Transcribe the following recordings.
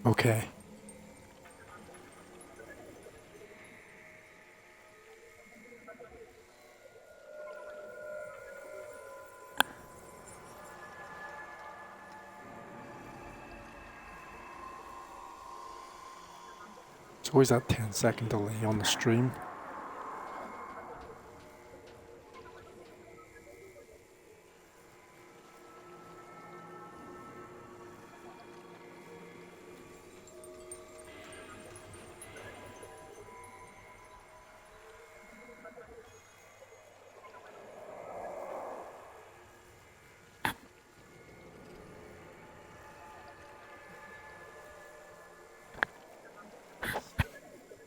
Okay. It's always that 10-second delay on the stream.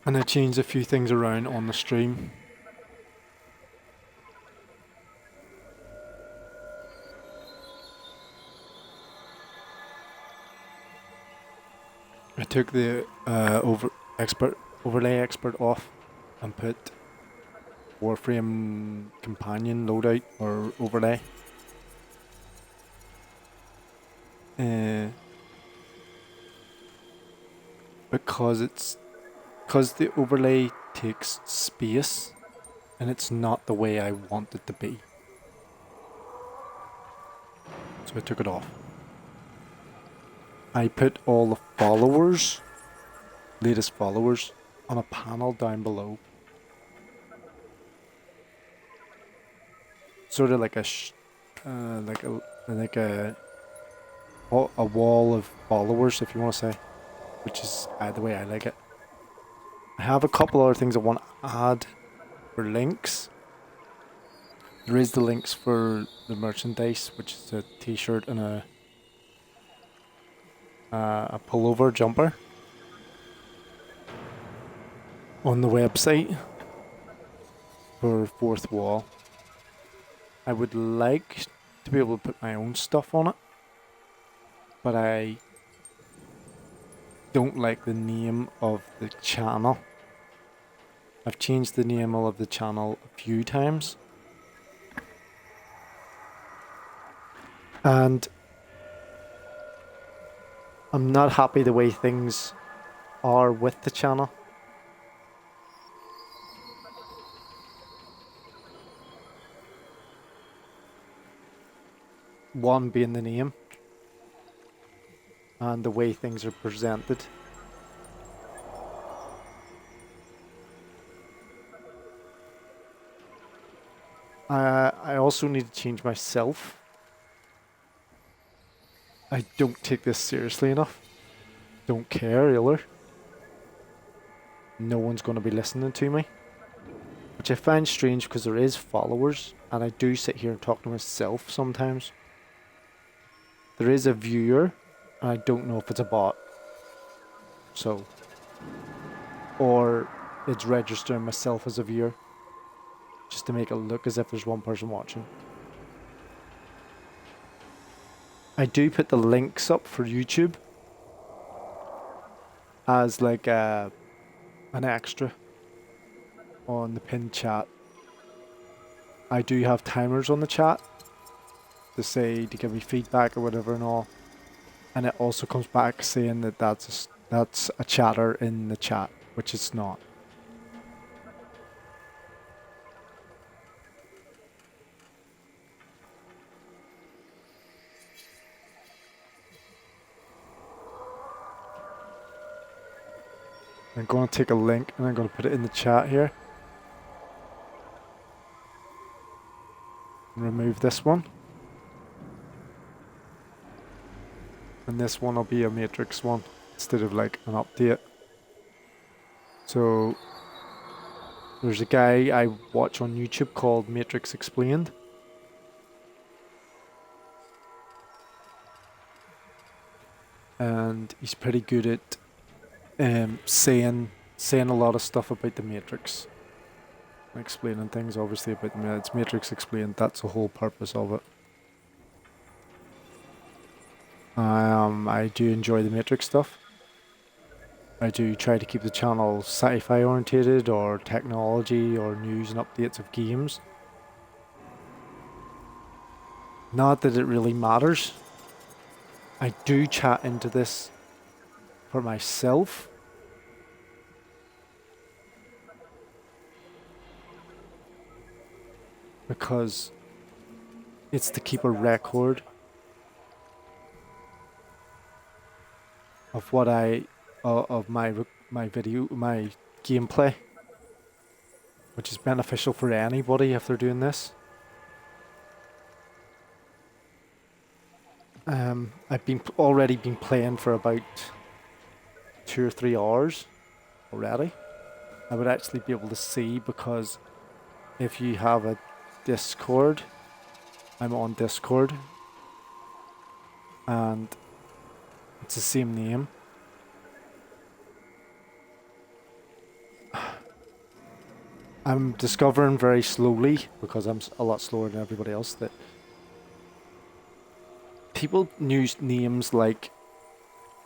And I changed a few things around on the stream. I took the overlay expert off and put Warframe companion loadout or overlay. Because the overlay takes space and it's not the way I want it to be. So I took it off. I put all the followers, latest followers, on a panel down below. Sort of like a wall of followers, if you want to say, which is the way I like it. I have a couple other things I want to add for links. There is the links for the merchandise, which is a t-shirt and a pullover jumper on the website for Fourth Wall. I would like to be able to put my own stuff on it, but I don't like the name of the channel. I've changed the name of the channel a few times, and I'm not happy the way things are with the channel. One being the name and the way things are presented. I also need to change myself. I don't take this seriously enough. Don't care either. No one's going to be listening to me. Which I find strange because there is followers and I do sit here and talk to myself sometimes. There is a viewer and I don't know if it's a bot. So, or it's registering myself as a viewer just to make it look as if there's one person watching. I do put the links up for YouTube as like an extra on the pinned chat. I do have timers on the chat to say to give me feedback or whatever and all, and it also comes back saying that that's a chatter in the chat, which it's not. I'm going to take a link and I'm going to put it in the chat here. Remove this one. And this one will be a Matrix one instead of like an update. So there's a guy I watch on YouTube called Matrix Explained. And he's pretty good at saying a lot of stuff about the Matrix. Explaining things obviously about the Matrix. It's Matrix Explained, that's the whole purpose of it. I do enjoy the Matrix stuff. I do try to keep the channel sci-fi orientated or technology or news and updates of games. Not that it really matters. I do chat into this for myself. Because it's to keep a record of what of my my gameplay, which is beneficial for anybody if they're doing this. I've already been playing for about 2 or 3 hours already. I would actually be able to see, because if you have a Discord, I'm on Discord, and it's the same name. I'm discovering very slowly, because I'm a lot slower than everybody else, that people use names like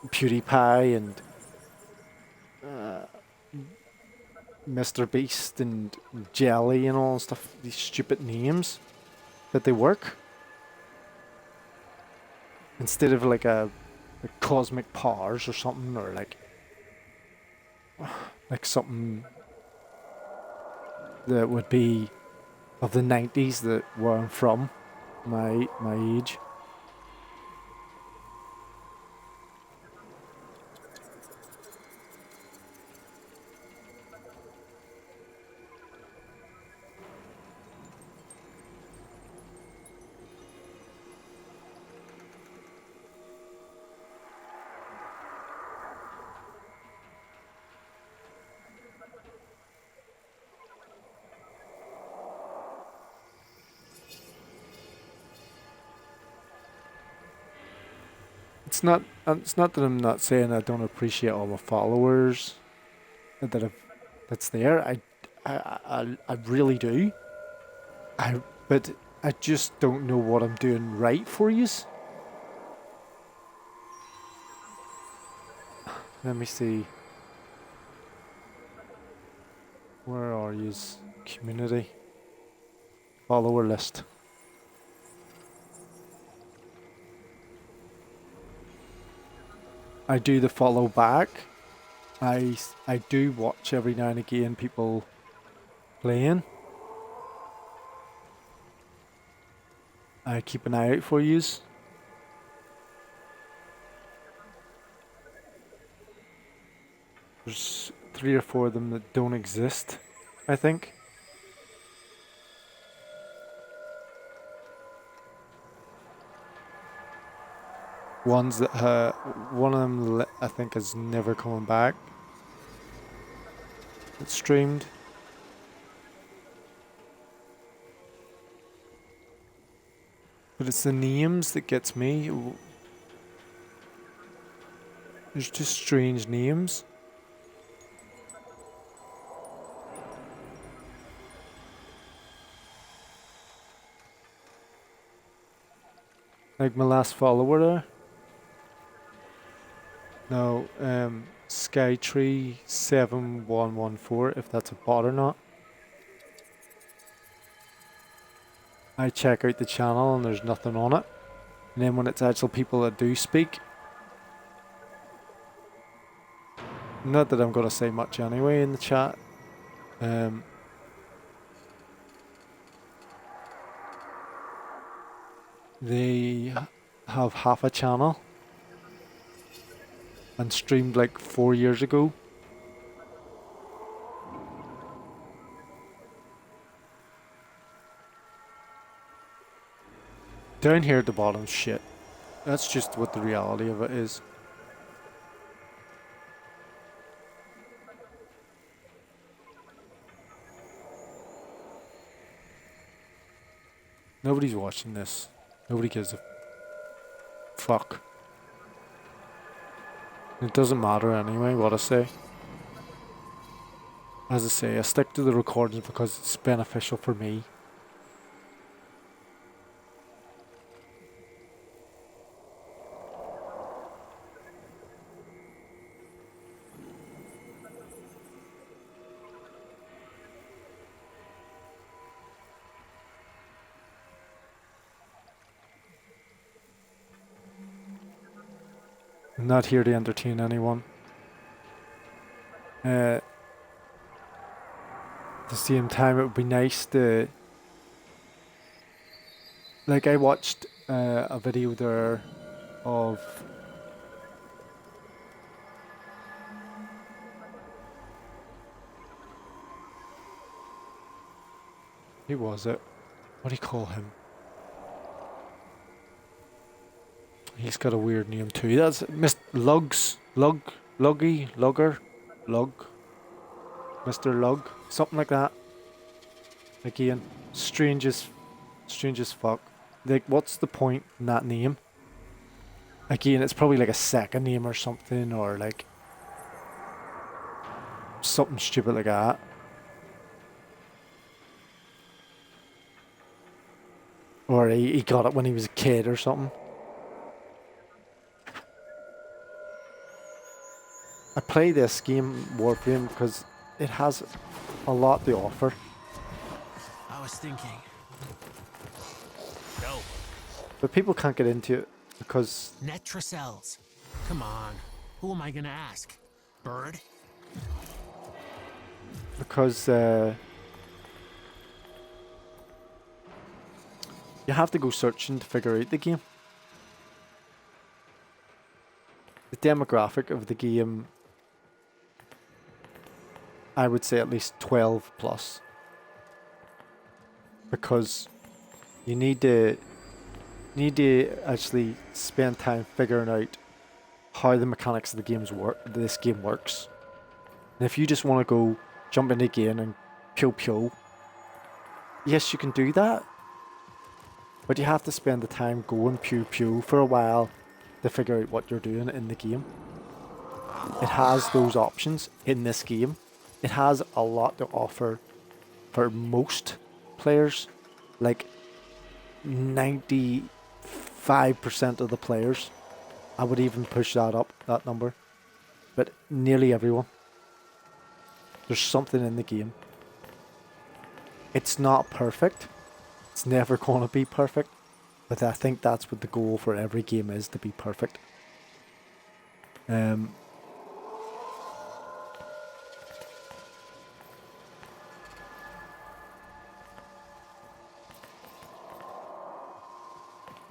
PewDiePie and Mr. Beast and Jelly and all stuff, these stupid names, that they work. Instead of like a Cosmic Powers or something, or like something that would be of the 90s, that where I'm from, my age. It's not that I'm not saying I don't appreciate all my followers that's there. I really do. But I just don't know what I'm doing right for yous. Let me see. Where are yous? Community. Follower list. I do the follow back. I do watch every now and again people playing. I keep an eye out for yous. There's 3 or 4 of them that don't exist, I think. Ones that one of them I think is never coming back. It's streamed. But it's the names that gets me. There's just strange names. Like my last follower there. No, Skytree7114, if that's a bot or not. I check out the channel and there's nothing on it. And then when it's actual people that do speak, not that I'm going to say much anyway in the chat, they have half a channel and streamed like 4 years ago. Down here at the bottom, shit. That's just what the reality of it is. Nobody's watching this. Nobody gives a fuck. It doesn't matter anyway what I say. As I say, I stick to the recordings because it's beneficial for me. I'm not here to entertain anyone. At the same time, it would be nice to, like, I watched a video there of, who was it? What do you call him? He's got a weird name too. That's Mr. Lug, Mr. Lug, something like that. Again, strange as fuck. Like, what's the point in that name? Again, it's probably like a second name or something, or like something stupid like that. Or he got it when he was a kid or something. I play this game, Warframe, because it has a lot to offer. I was thinking. No. But people can't get into it because... Netracells. Come on. Who am I gonna ask? Bird? Because you have to go searching to figure out the game. The demographic of the game, I would say at least 12 plus. Because you need to actually spend time figuring out how the mechanics of the this game works. And if you just want to go jump in the game and pew, yes, you can do that. But you have to spend the time going pew for a while to figure out what you're doing in the game. It has those options in this game. It has a lot to offer for most players. Like 95% of the players. I would even push that number. But nearly everyone. There's something in the game. It's not perfect. It's never going to be perfect. But I think that's what the goal for every game is, to be perfect.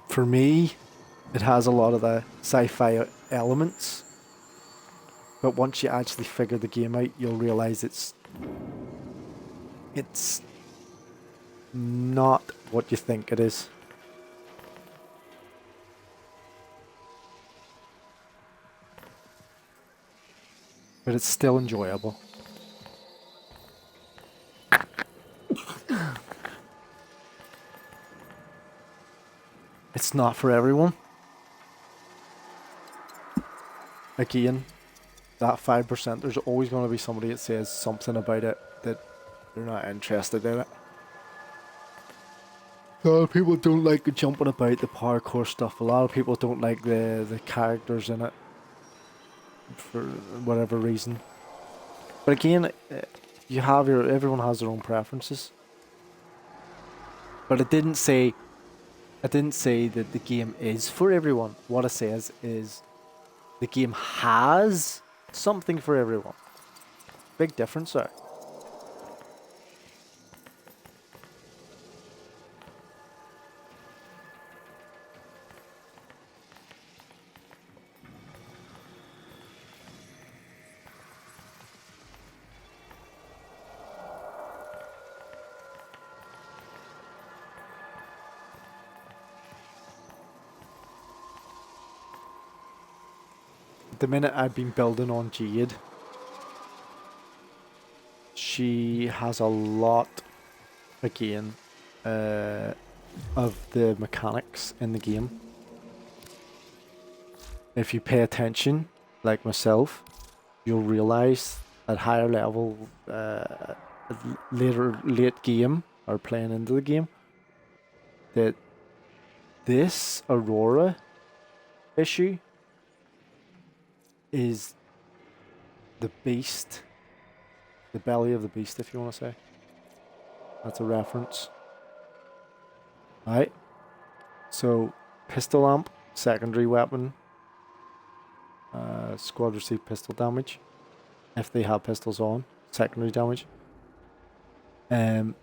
For me, it has a lot of the sci-fi elements. But once you actually figure the game out, you'll realize it's not what you think it is. But it's still enjoyable. It's not for everyone. Again, that 5%, there's always going to be somebody that says something about it that they're not interested in it. A lot of people don't like the jumping about, the parkour stuff. A lot of people don't like the characters in it for whatever reason. But again, everyone has their own preferences. But it didn't say that the game is for everyone. What it says is the game has something for everyone. Big difference there. The minute I've been building on Jade, she has a lot, again, of the mechanics in the game. If you pay attention, like myself, you'll realize at higher level, late game, or playing into the game, that this Aurora issue is the beast, the belly of the beast, if you want to say. That's a reference. Right. So, pistol amp, secondary weapon. Squad received pistol damage. if they have pistols on, secondary damage.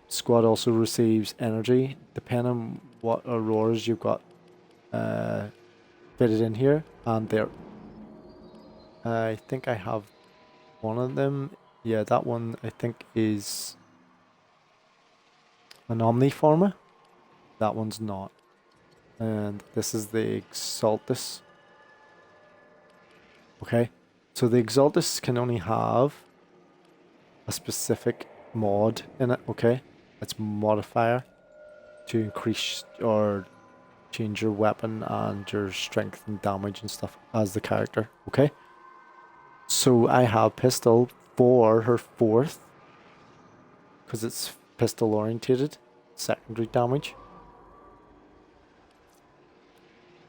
Squad also receives energy depending on what auroras you've got fitted in here, and there. I think I have one of them. Yeah, that one I think is an Omniformer. That one's not. And this is the Exaltus. Okay, so the Exaltus can only have a specific mod in it. Okay, it's modifier to increase or change your weapon and your strength and damage and stuff as the character. Okay, so I have pistol for her fourth because it's pistol orientated, secondary damage.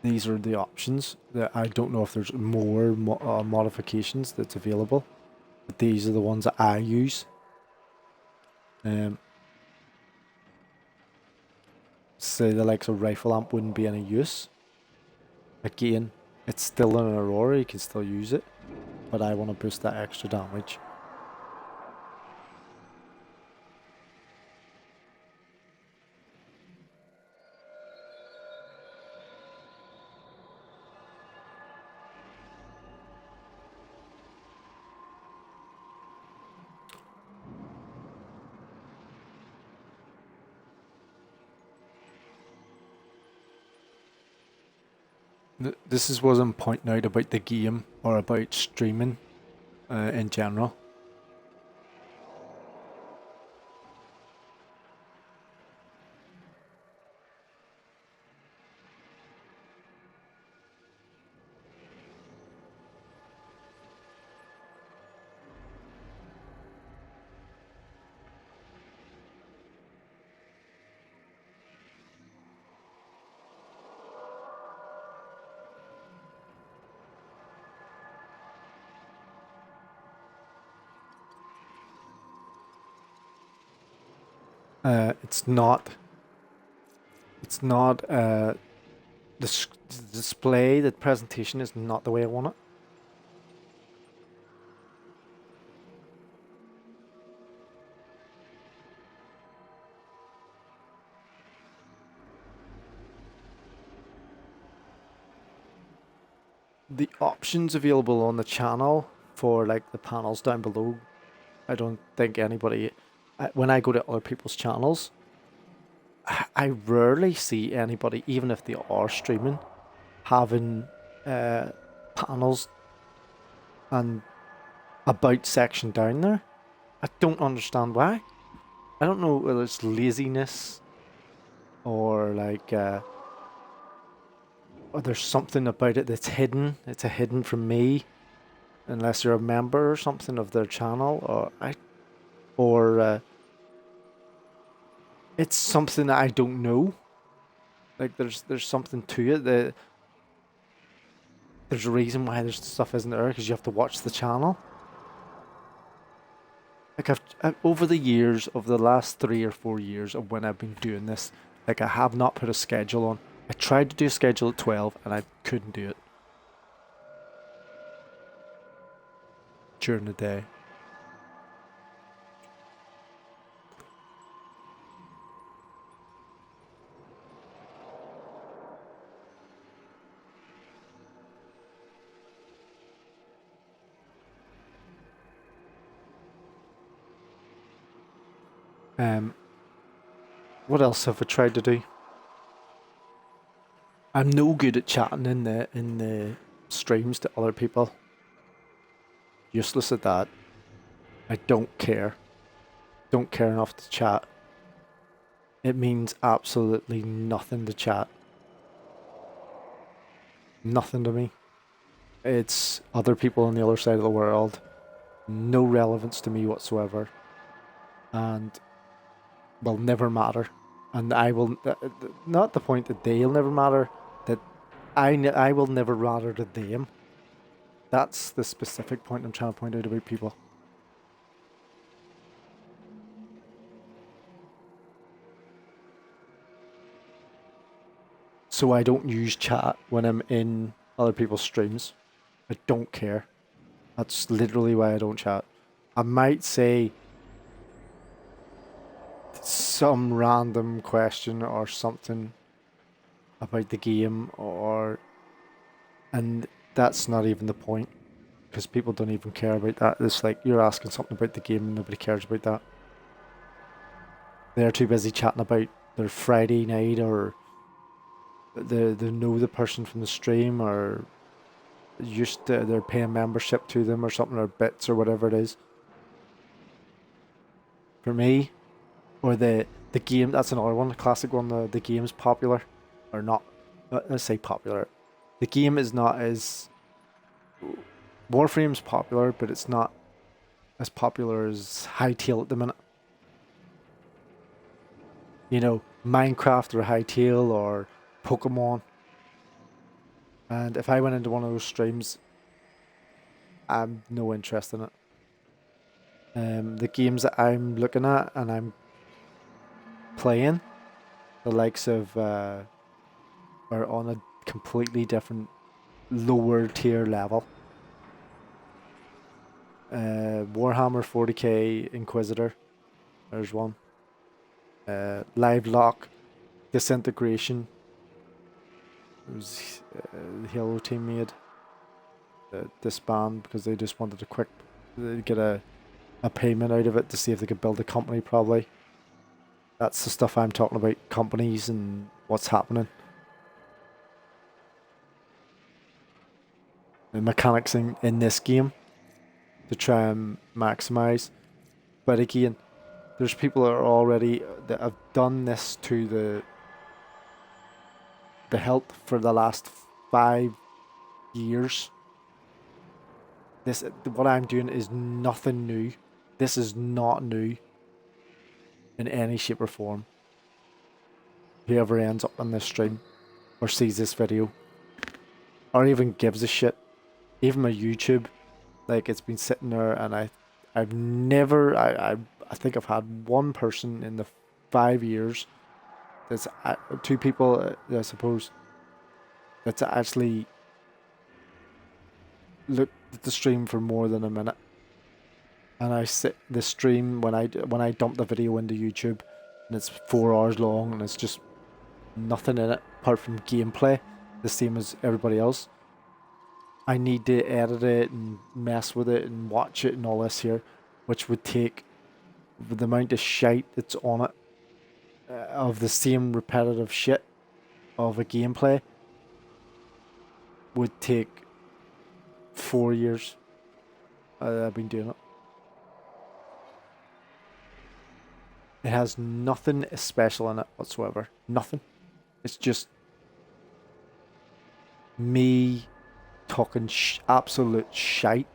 These are the options. That I don't know if there's more modifications that's available, but these are the ones that I use. Say the likes of rifle amp wouldn't be any use. Again, it's still an Aurora, you can still use it, but I want to boost that extra damage. This is what I'm pointing out about the game or about streaming in general. It's not. It's not. The display, the presentation is not the way I want it. The options available on the channel for like the panels down below, I don't think anybody. When I go to other people's channels, I rarely see anybody, even if they are streaming, having panels and about section down there. I don't understand why. I don't know whether it's laziness or like or there's something about it that's hidden. It's a hidden from me, unless you're a member or something of their channel, or it's something that I don't know. Like there's something to it that there's a reason why there's stuff isn't there because you have to watch the channel. Like I've over the years of the last 3 or 4 years of when I've been doing this, like I have not put a schedule on. I tried to do a schedule at 12 and I couldn't do it during the day. Um, what else have I tried to do? I'm no good at chatting in the streams to other people. Useless at that. I don't care. Don't care enough to chat. It means absolutely nothing to chat. Nothing to me. It's other people on the other side of the world. No relevance to me whatsoever. And will never matter. And I will, not the point that they'll never matter, that I will never matter to them. That's the specific point I'm trying to point out about people. So I don't use chat when I'm in other people's streams. I don't care That's literally why I don't chat. I might say some random question or something about the game, and that's not even the point because people don't even care about that. It's like you're asking something about the game and nobody cares about that. They're too busy chatting about their Friday night, or they know the person from the stream, or they're paying membership to them or something, or bits or whatever it is. For me, or the game, that's another one, a classic one. The game's popular or not. Let's say popular. The game is not as Warframe's popular, but it's not as popular as Hytale at the minute. You know, Minecraft or Hytale or Pokemon. And if I went into one of those streams, I'm no interest in it. The games that I'm looking at and I'm playing, the likes of are on a completely different lower tier level. Warhammer 40k Inquisitor, there's one. Live Lock, Disintegration, it was the Halo team made. Disband because they just wanted get a payment out of it to see if they could build a company, probably. That's the stuff I'm talking about, companies and what's happening. The mechanics in this game to try and maximize. But again, there's people that have done this to the health for the last 5 years. What I'm doing is nothing new. This is not new in any shape or form. Whoever ends up on this stream or sees this video or even gives a shit, even my YouTube, like, it's been sitting there, and I've never, I think I've had one person in the 5 years that's two people, I suppose, that's actually looked at the stream for more than a minute. And I sit the stream when I dump the video into YouTube, and it's 4 hours long, and it's just nothing in it apart from gameplay, the same as everybody else. I need to edit it and mess with it and watch it and all this here, which would take the amount of shite that's on it, of the same repetitive shit of a gameplay, would take 4 years. I've been doing it. It has nothing special in it whatsoever. Nothing. It's just me talking absolute shite.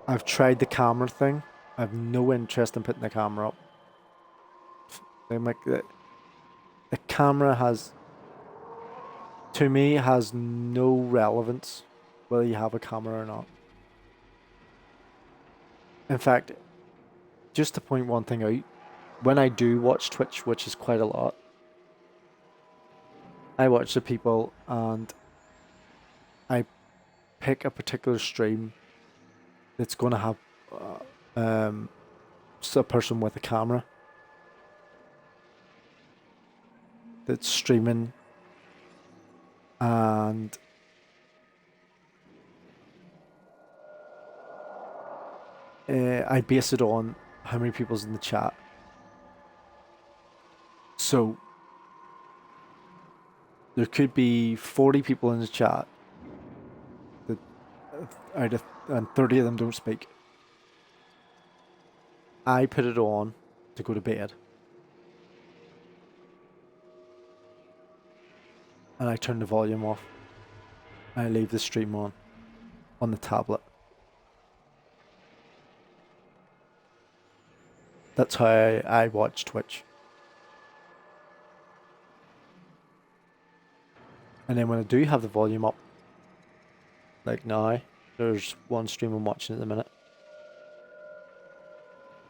I've tried the camera thing. I've no interest in putting the camera up. The camera has, to me, has no relevance whether you have a camera or not. In fact, just to point one thing out, when I do watch Twitch, which is quite a lot, I watch the people and I pick a particular stream that's going to have a person with a camera that's streaming, and I base it on how many people's in the chat. So there could be 40 people in the chat that and 30 of them don't speak. I put it on to go to bed, and I turn the volume off. I leave the stream on the tablet. That's how I watch Twitch. And then when I do have the volume up, like now, there's one stream I'm watching at the minute.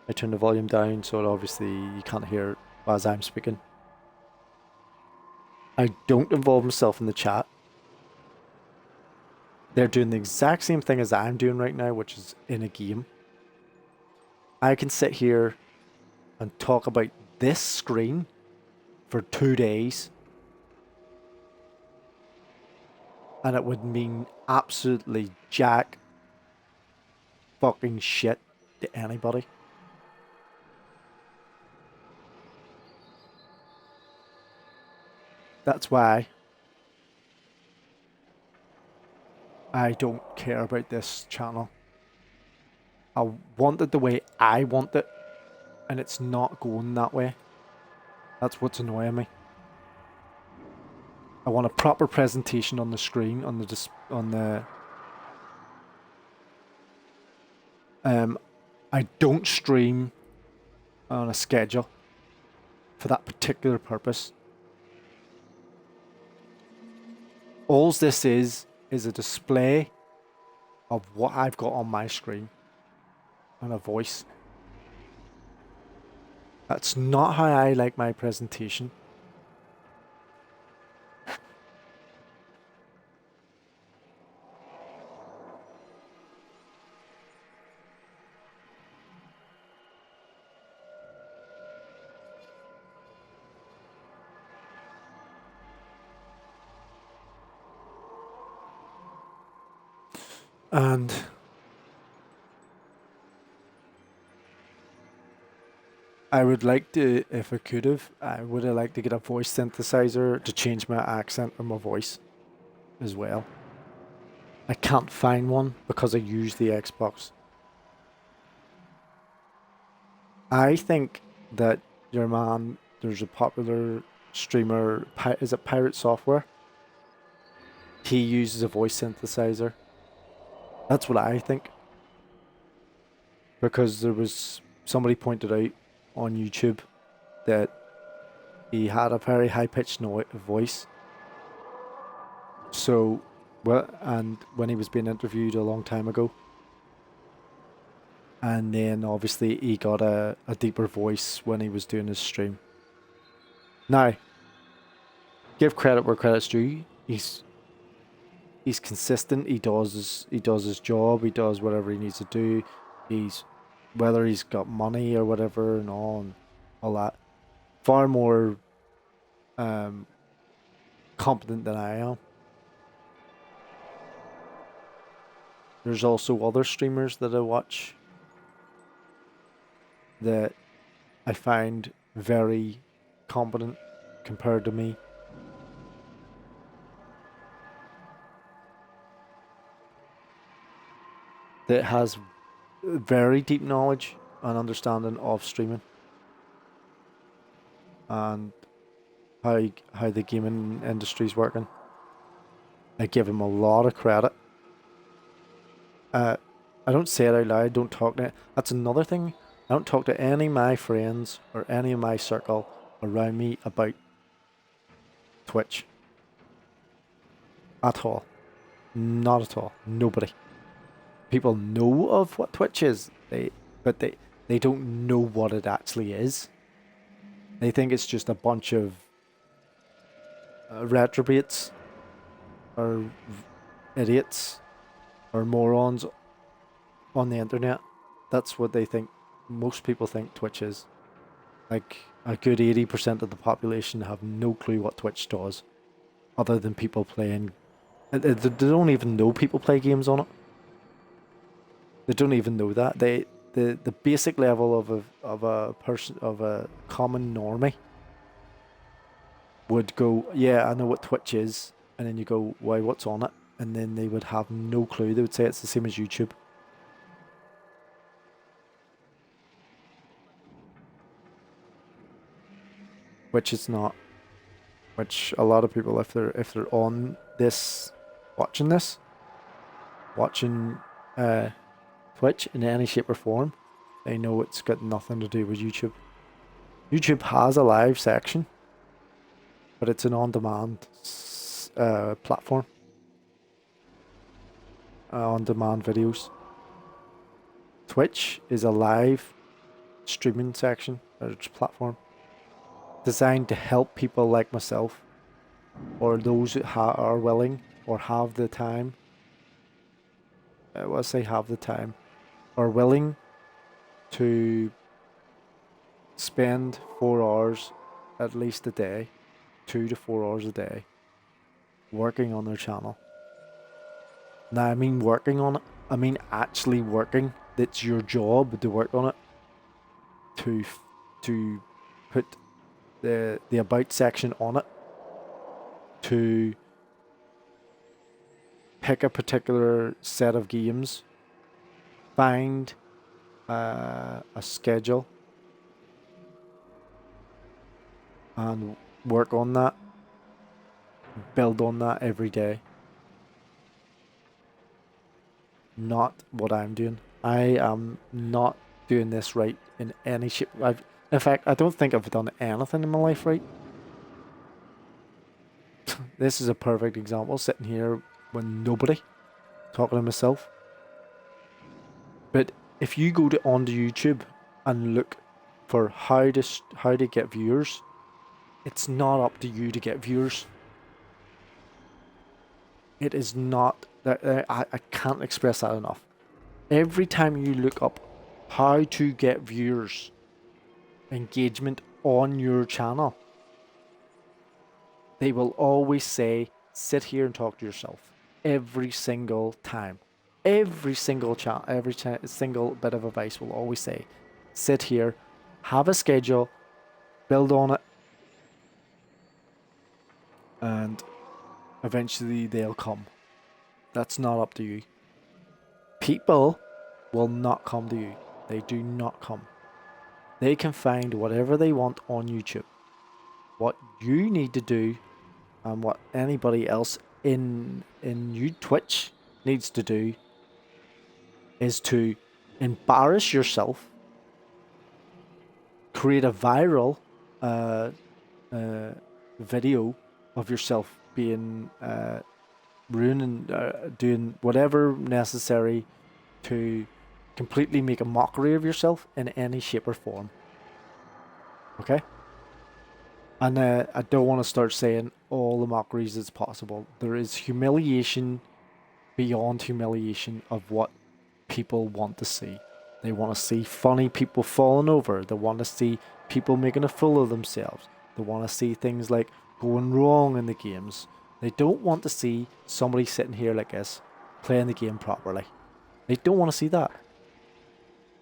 I turn the volume down so obviously you can't hear as I'm speaking. I don't involve myself in the chat. They're doing the exact same thing as I'm doing right now, which is in a game. I can sit here and talk about this screen for 2 days, and it would mean absolutely jack fucking shit to anybody. That's why I don't care about this channel. I want it the way I want it, and it's not going that way. That's what's annoying me. I want a proper presentation on the screen, on the I don't stream on a schedule for that particular purpose. All this is a display of what I've got on my screen and a voice. That's not how I like my presentation. And I would like to, if I could have, I would have liked to get a voice synthesizer to change my accent or my voice as well. I can't find one because I use the Xbox. I think that your man, there's a popular streamer, is it Pirate Software? He uses a voice synthesizer. That's what I think. Because there was somebody pointed out on YouTube that he had a very high-pitched voice. So, well, and when he was being interviewed a long time ago, and then obviously he got a deeper voice when he was doing his stream. Now, give credit where credit's due. He's consistent. He does his job. He does whatever he needs to do. Whether he's got money or whatever and all that. Far more competent than I am. There's also other streamers that I watch that I find very competent compared to me. That has very deep knowledge and understanding of streaming and how the gaming industry's working. I give him a lot of credit. I don't say it out loud. Don't talk to it. That's another thing. I don't talk to any of my friends or any of my circle around me about Twitch at all. Not at all. Nobody. People know of what Twitch is, but they don't know what it actually is. They think it's just a bunch of retrobates or idiots or morons on the internet. That's what they think. Most people think Twitch is. Like a good 80% of the population have no clue what Twitch does, other than people playing. They don't even know people play games on it. They don't even know that. The basic level of a person, of a common normie would go, yeah, I know what Twitch is, and then you go, why, what's on it? And then they would have no clue. They would say it's the same as YouTube. Which it's not. Which a lot of people, if they're on this, watching Twitch in any shape or form, they know it's got nothing to do with YouTube. YouTube has a live section, but it's an on-demand platform. On-demand videos. Twitch is a live streaming section or platform. designed to help people like myself, or those who are willing or have the time. Let's say have the time, are willing to spend 4 hours at least a day, 2 to 4 hours a day, working on their channel. Now, I mean working on it. I mean actually working. It's your job to work on it. To put the about section on it. To pick a particular set of games. Find a schedule. And work on that. Build on that every day. Not what I'm doing. I am not doing this right in any shape. In fact, I don't think I've done anything in my life right. This is a perfect example, sitting here with nobody, talking to myself. But if you go onto YouTube and look for how to get viewers, it's not up to you to get viewers. It is not. I can't express that enough. Every time you look up how to get viewers, engagement on your channel, they will always say, sit here and talk to yourself. Every single time. Every single single bit of advice will always say, sit here, have a schedule, build on it, and eventually they'll come. That's not up to you. People will not come to you. They do not come. They can find whatever they want on YouTube. What you need to do, and what anybody else in Twitch needs to do, is to embarrass yourself, create a viral video of yourself being ruining, doing whatever necessary to completely make a mockery of yourself in any shape or form. Okay? And I don't want to start saying all the mockeries that's possible. There is humiliation beyond humiliation of what people want to see. They want to see funny people falling over. They want to see people making a fool of themselves. They want to see things like going wrong in the games. They don't want to see somebody sitting here like this playing the game properly. They don't want to see that.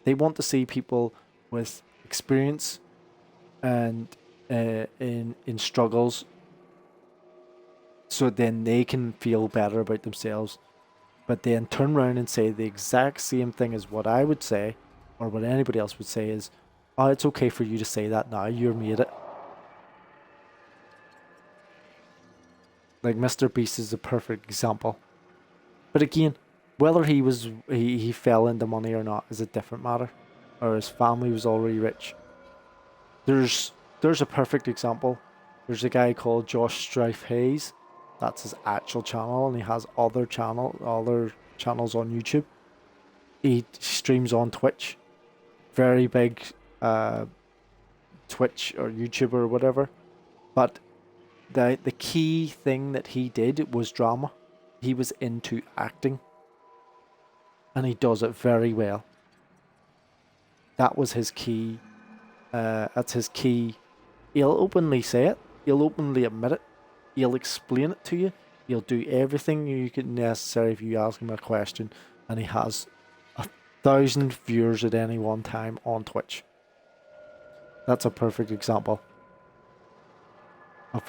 They want to see people with experience and in struggles, so then they can feel better about themselves, but then turn around and say the exact same thing as what I would say, or what anybody else would say is, oh, it's okay for you to say that now, you're made it. Like Mr. Beast is a perfect example. But again, whether he fell into money or not is a different matter, or his family was already rich. There's a perfect example. There's a guy called Josh Strife Hayes. That's his actual channel, and he has other channels on YouTube. He streams on Twitch. Very big Twitch or YouTuber or whatever. But the key thing that he did was drama. He was into acting. And he does it very well. That was his key. That's his key. He'll openly say it. He'll openly admit it. He'll explain it to you. He'll do everything you can necessary if you ask him a question. And he has 1,000 viewers at any one time on Twitch. That's a perfect example of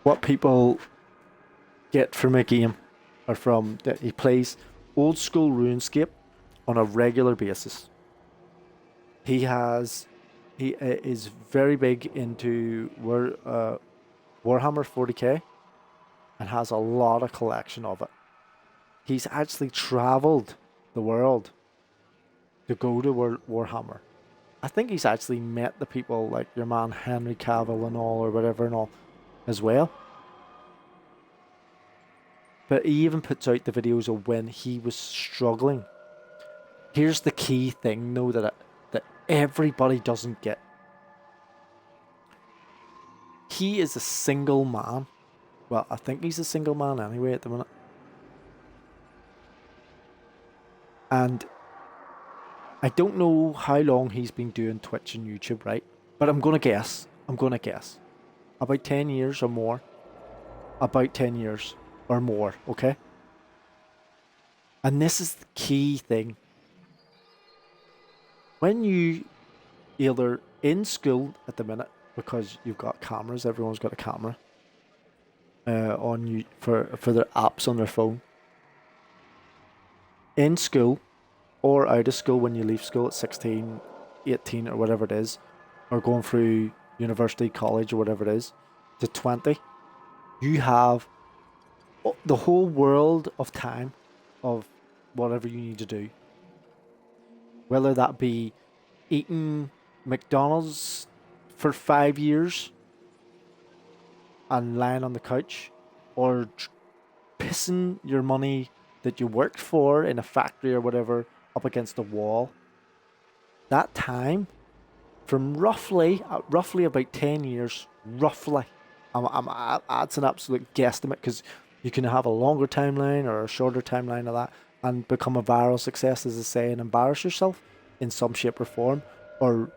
what people get from a game, or from that he plays old school RuneScape on a regular basis. He is very big into Warhammer 40k and has a lot of collection of it. He's actually traveled the world to go to Warhammer. I think he's actually met the people like your man Henry Cavill and all, or whatever and all, as well. But he even puts out the videos of when he was struggling Here's the key thing, though, that everybody doesn't get. He is a single man. Well, I think he's a single man anyway at the minute. And I don't know how long he's been doing Twitch and YouTube, right? But I'm gonna guess. About 10 years or more. About 10 years or more, okay? And this is the key thing. When you either in school at the minute, because you've got cameras, everyone's got a camera on you for their apps on their phone. In school or out of school when you leave school at 16, 18 or whatever it is, or going through university, college or whatever it is, to 20, you have the whole world of time of whatever you need to do. Whether that be eating McDonald's for 5 years and lying on the couch, or pissing your money that you worked for in a factory or whatever up against a wall. That time, from roughly about 10 years, roughly. That's an absolute guesstimate, because you can have a longer timeline or a shorter timeline of that and become a viral success, as I say, and embarrass yourself in some shape or form, or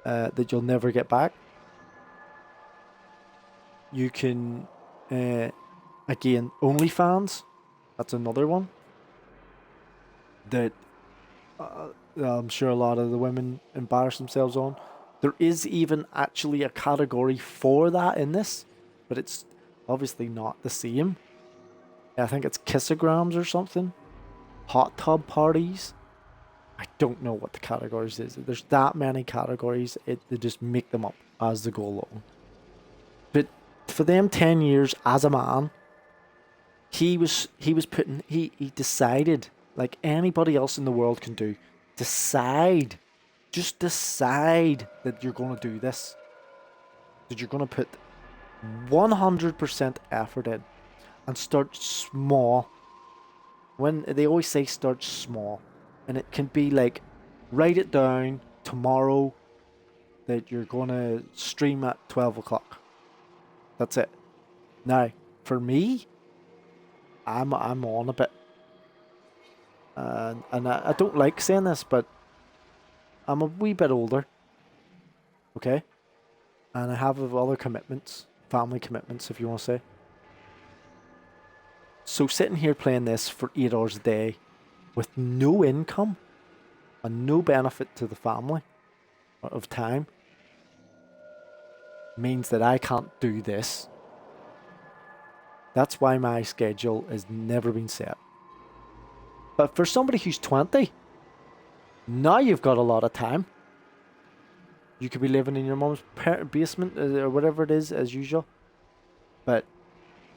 that you'll never get back. You can, again, OnlyFans. That's another one that I'm sure a lot of the women embarrass themselves on. There is even actually a category for that in this, but it's obviously not the same. I think it's kissograms or something. Hot tub parties. I don't know what the categories is. There's that many categories. They just make them up as they go along. But for them 10 years as a man, he decided, like anybody else in the world can do, just decide that you're going to do this, that you're going to put 100% effort in and start small. When they always say start small, and it can be like, write it down tomorrow that you're going to stream at 12 o'clock. That's it. Now, for me, I'm on a bit. And I don't like saying this, but I'm a wee bit older. Okay? And I have other commitments, family commitments, if you want to say. So sitting here playing this for 8 hours a day with no income and no benefit to the family of time means that I can't do this. That's why my schedule has never been set. But for somebody who's 20, now you've got a lot of time. You could be living in your mum's basement or whatever it is, as usual. But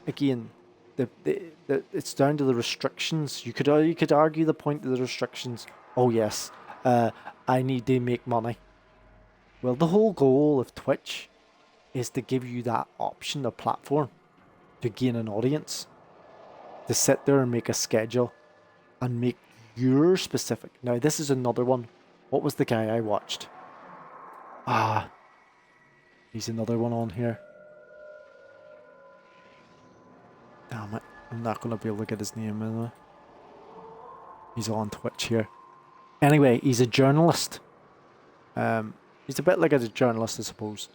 again, it's down to the restrictions. You could argue the point of the restrictions. Oh yes, I need to make money. Well, the whole goal of Twitch is to give you that option, a platform, to gain an audience, to sit there and make a schedule and make your specific. Now, this is another one. What was the guy I watched? He's another one on here. Damn it. I'm not going to be able to get his name in there. He's on Twitch here. Anyway, he's a journalist. He's a bit like a journalist, I suppose.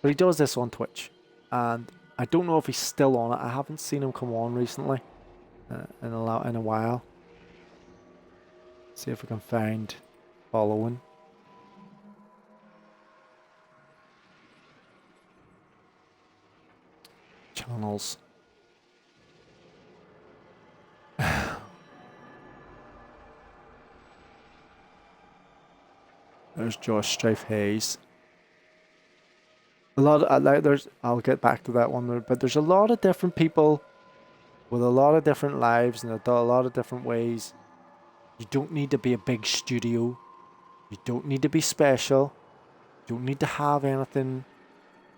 But he does this on Twitch. And I don't know if he's still on it. I haven't seen him come on recently. In a while. See if we can find following. Channels. There's Josh Strife Hayes. A lot of, I'll get back to that one, but there's a lot of different people with a lot of different lives and a lot of different ways. You don't need to be a big studio. You don't need to be special. You don't need to have anything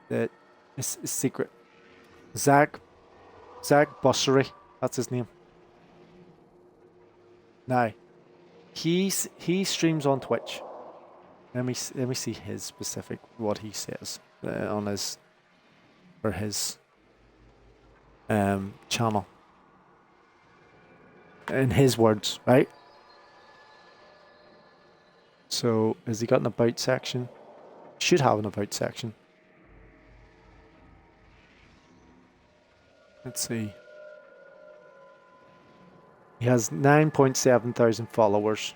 that is secret. Zach Bussery, that's his name. Now, He streams on Twitch. Let me see his specific what he says on his or his channel. In his words, right? So has he got an about section? Should have an about section. Let's see. He has 9.7 thousand followers.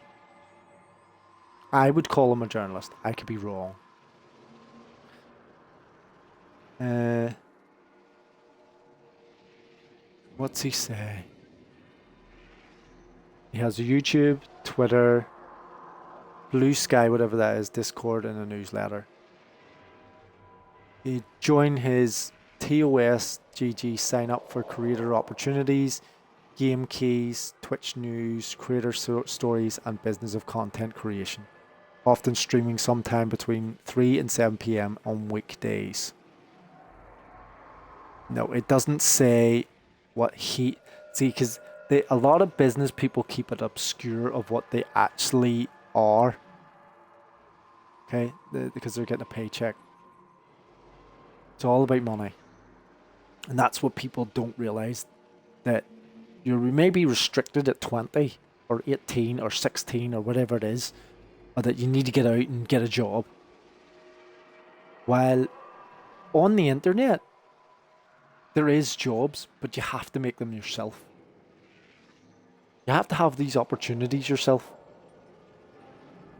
I would call him a journalist. I could be wrong. What's he say? He has a YouTube, Twitter, Blue Sky, whatever that is, Discord, and a newsletter. He joined his TOS GG sign up for creator opportunities, game keys, Twitch news, creator stories, and business of content creation. Often streaming sometime between 3 and 7 p.m. on weekdays. No, it doesn't say what he... See, because a lot of business people keep it obscure of what they actually are. Okay? Because they're getting a paycheck. It's all about money. And that's what people don't realise. That you may be restricted at 20 or 18 or 16 or whatever it is. Or that you need to get out and get a job. While on the internet, there is jobs, but you have to make them yourself. You have to have these opportunities yourself.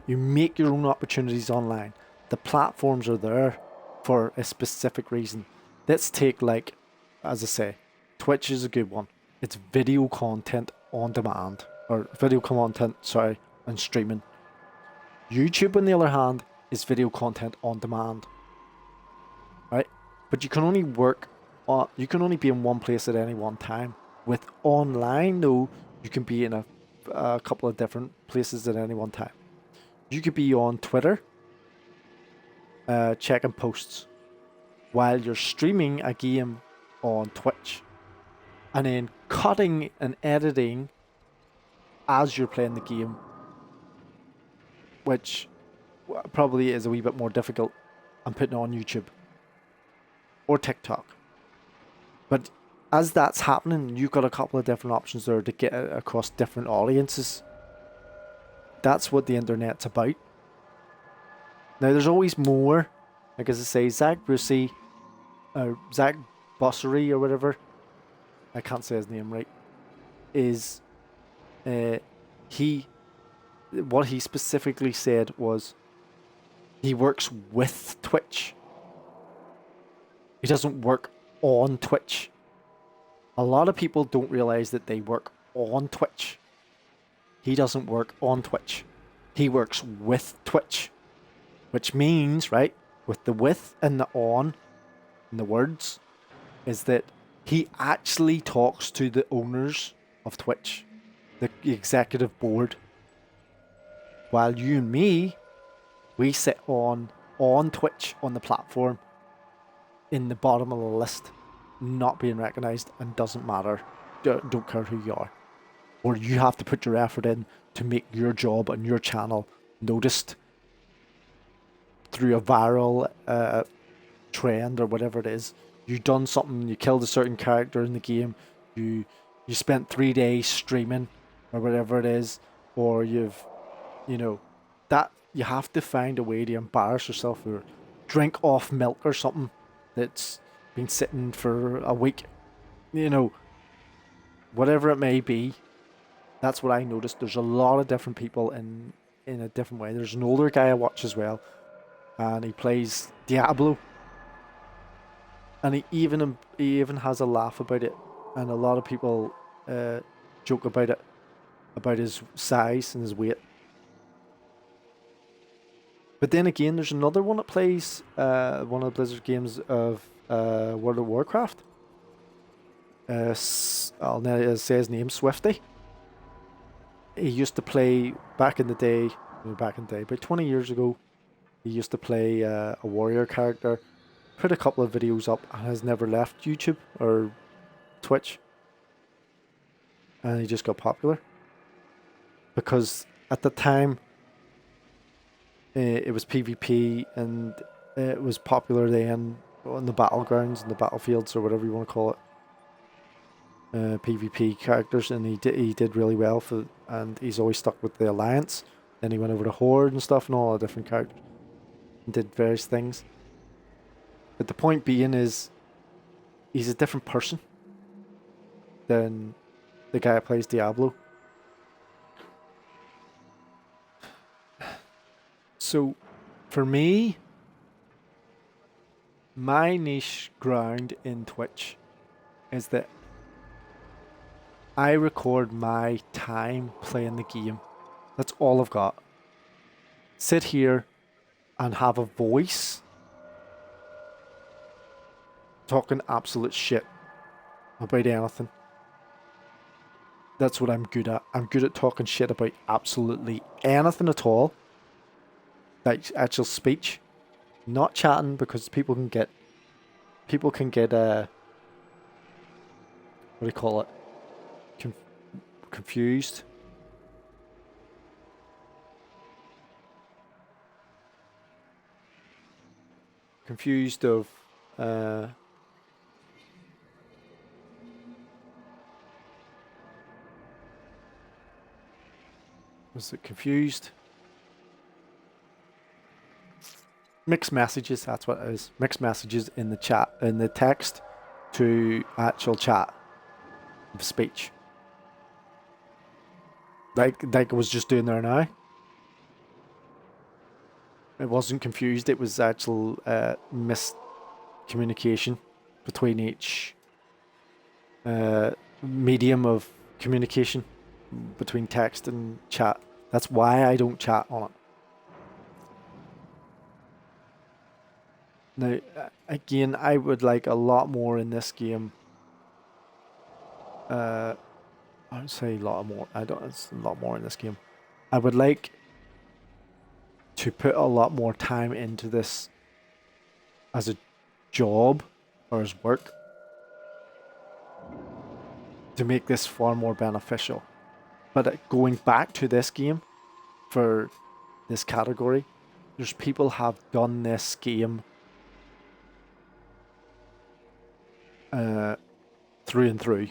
You make your own opportunities online. The platforms are there for a specific reason. Let's take, like, as I say, Twitch is a good one. It's video content on demand. Or video content, sorry, and streaming. YouTube, on the other hand, is video content on demand. Right? But you can only you can only be in one place at any one time. With online, though, you can be in a couple of different places at any one time. You could be on Twitter, checking posts, while you're streaming a game on Twitch, and then cutting and editing as you're playing the game, which probably is a wee bit more difficult, and putting it on YouTube or TikTok. But as that's happening, you've got a couple of different options there to get across different audiences. That's what the internet's about. Now, there's always more. Like, as I say, Zach Bussery, Zach Bussery or whatever, I can't say his name right, is what he specifically said was he works with Twitch. He doesn't work on Twitch. A lot of people don't realize that they work on Twitch. He doesn't work on Twitch. He works with Twitch. Which means, right, with the with and the on in the words, is that he actually talks to the owners of Twitch, the executive board. While you and me, we sit on Twitch, on the platform, in the bottom of the list, not being recognised, and doesn't matter. Don't care who you are. Or you have to put your effort in to make your job and your channel noticed through a viral trend or whatever it is. You done something, you killed a certain character in the game, you spent 3 days streaming or whatever it is, or that you have to find a way to embarrass yourself or drink off milk or something that's been sitting for a week, whatever it may be. That's what I noticed. There's a lot of different people in a different way. There's an older guy I watch as well, and he plays Diablo, and he even has a laugh about it, and a lot of people joke about it, about his size and his weight. But then again, there's another one that plays one of the Blizzard games of World of Warcraft. I'll now say his name, Swifty. He used to play back in the day, about 20 years ago. He used to play a warrior character, put a couple of videos up, and has never left YouTube or Twitch. And he just got popular because at the time, it was PvP, and it was popular then on the battlegrounds and the battlefields or whatever you want to call it. PvP characters, and he did really well and he's always stuck with the Alliance. Then he went over to Horde and stuff, and all the different characters, and did various things. But the point being is, he's a different person than the guy that plays Diablo. So, for me, my niche ground in Twitch is that I record my time playing the game. That's all I've got. Sit here and have a voice talking absolute shit about anything. That's what I'm good at. I'm good at talking shit about absolutely anything at all. Like actual speech. Not chatting, because people can get what do you call it? Confused. Confused of was it confused? Mixed messages, that's what it is. Mixed messages in the chat, in the text to actual chat of speech. Like I was just doing there now. It wasn't confused, it was actual miscommunication between each medium of communication between text and chat. That's why I don't chat on it. Now, again, I would like a lot more in this game. I would say a lot more. It's a lot more in this game. I would like to put a lot more time into this as a job or as work to make this far more beneficial. But going back to this game for this category, there's people have done this game through and through,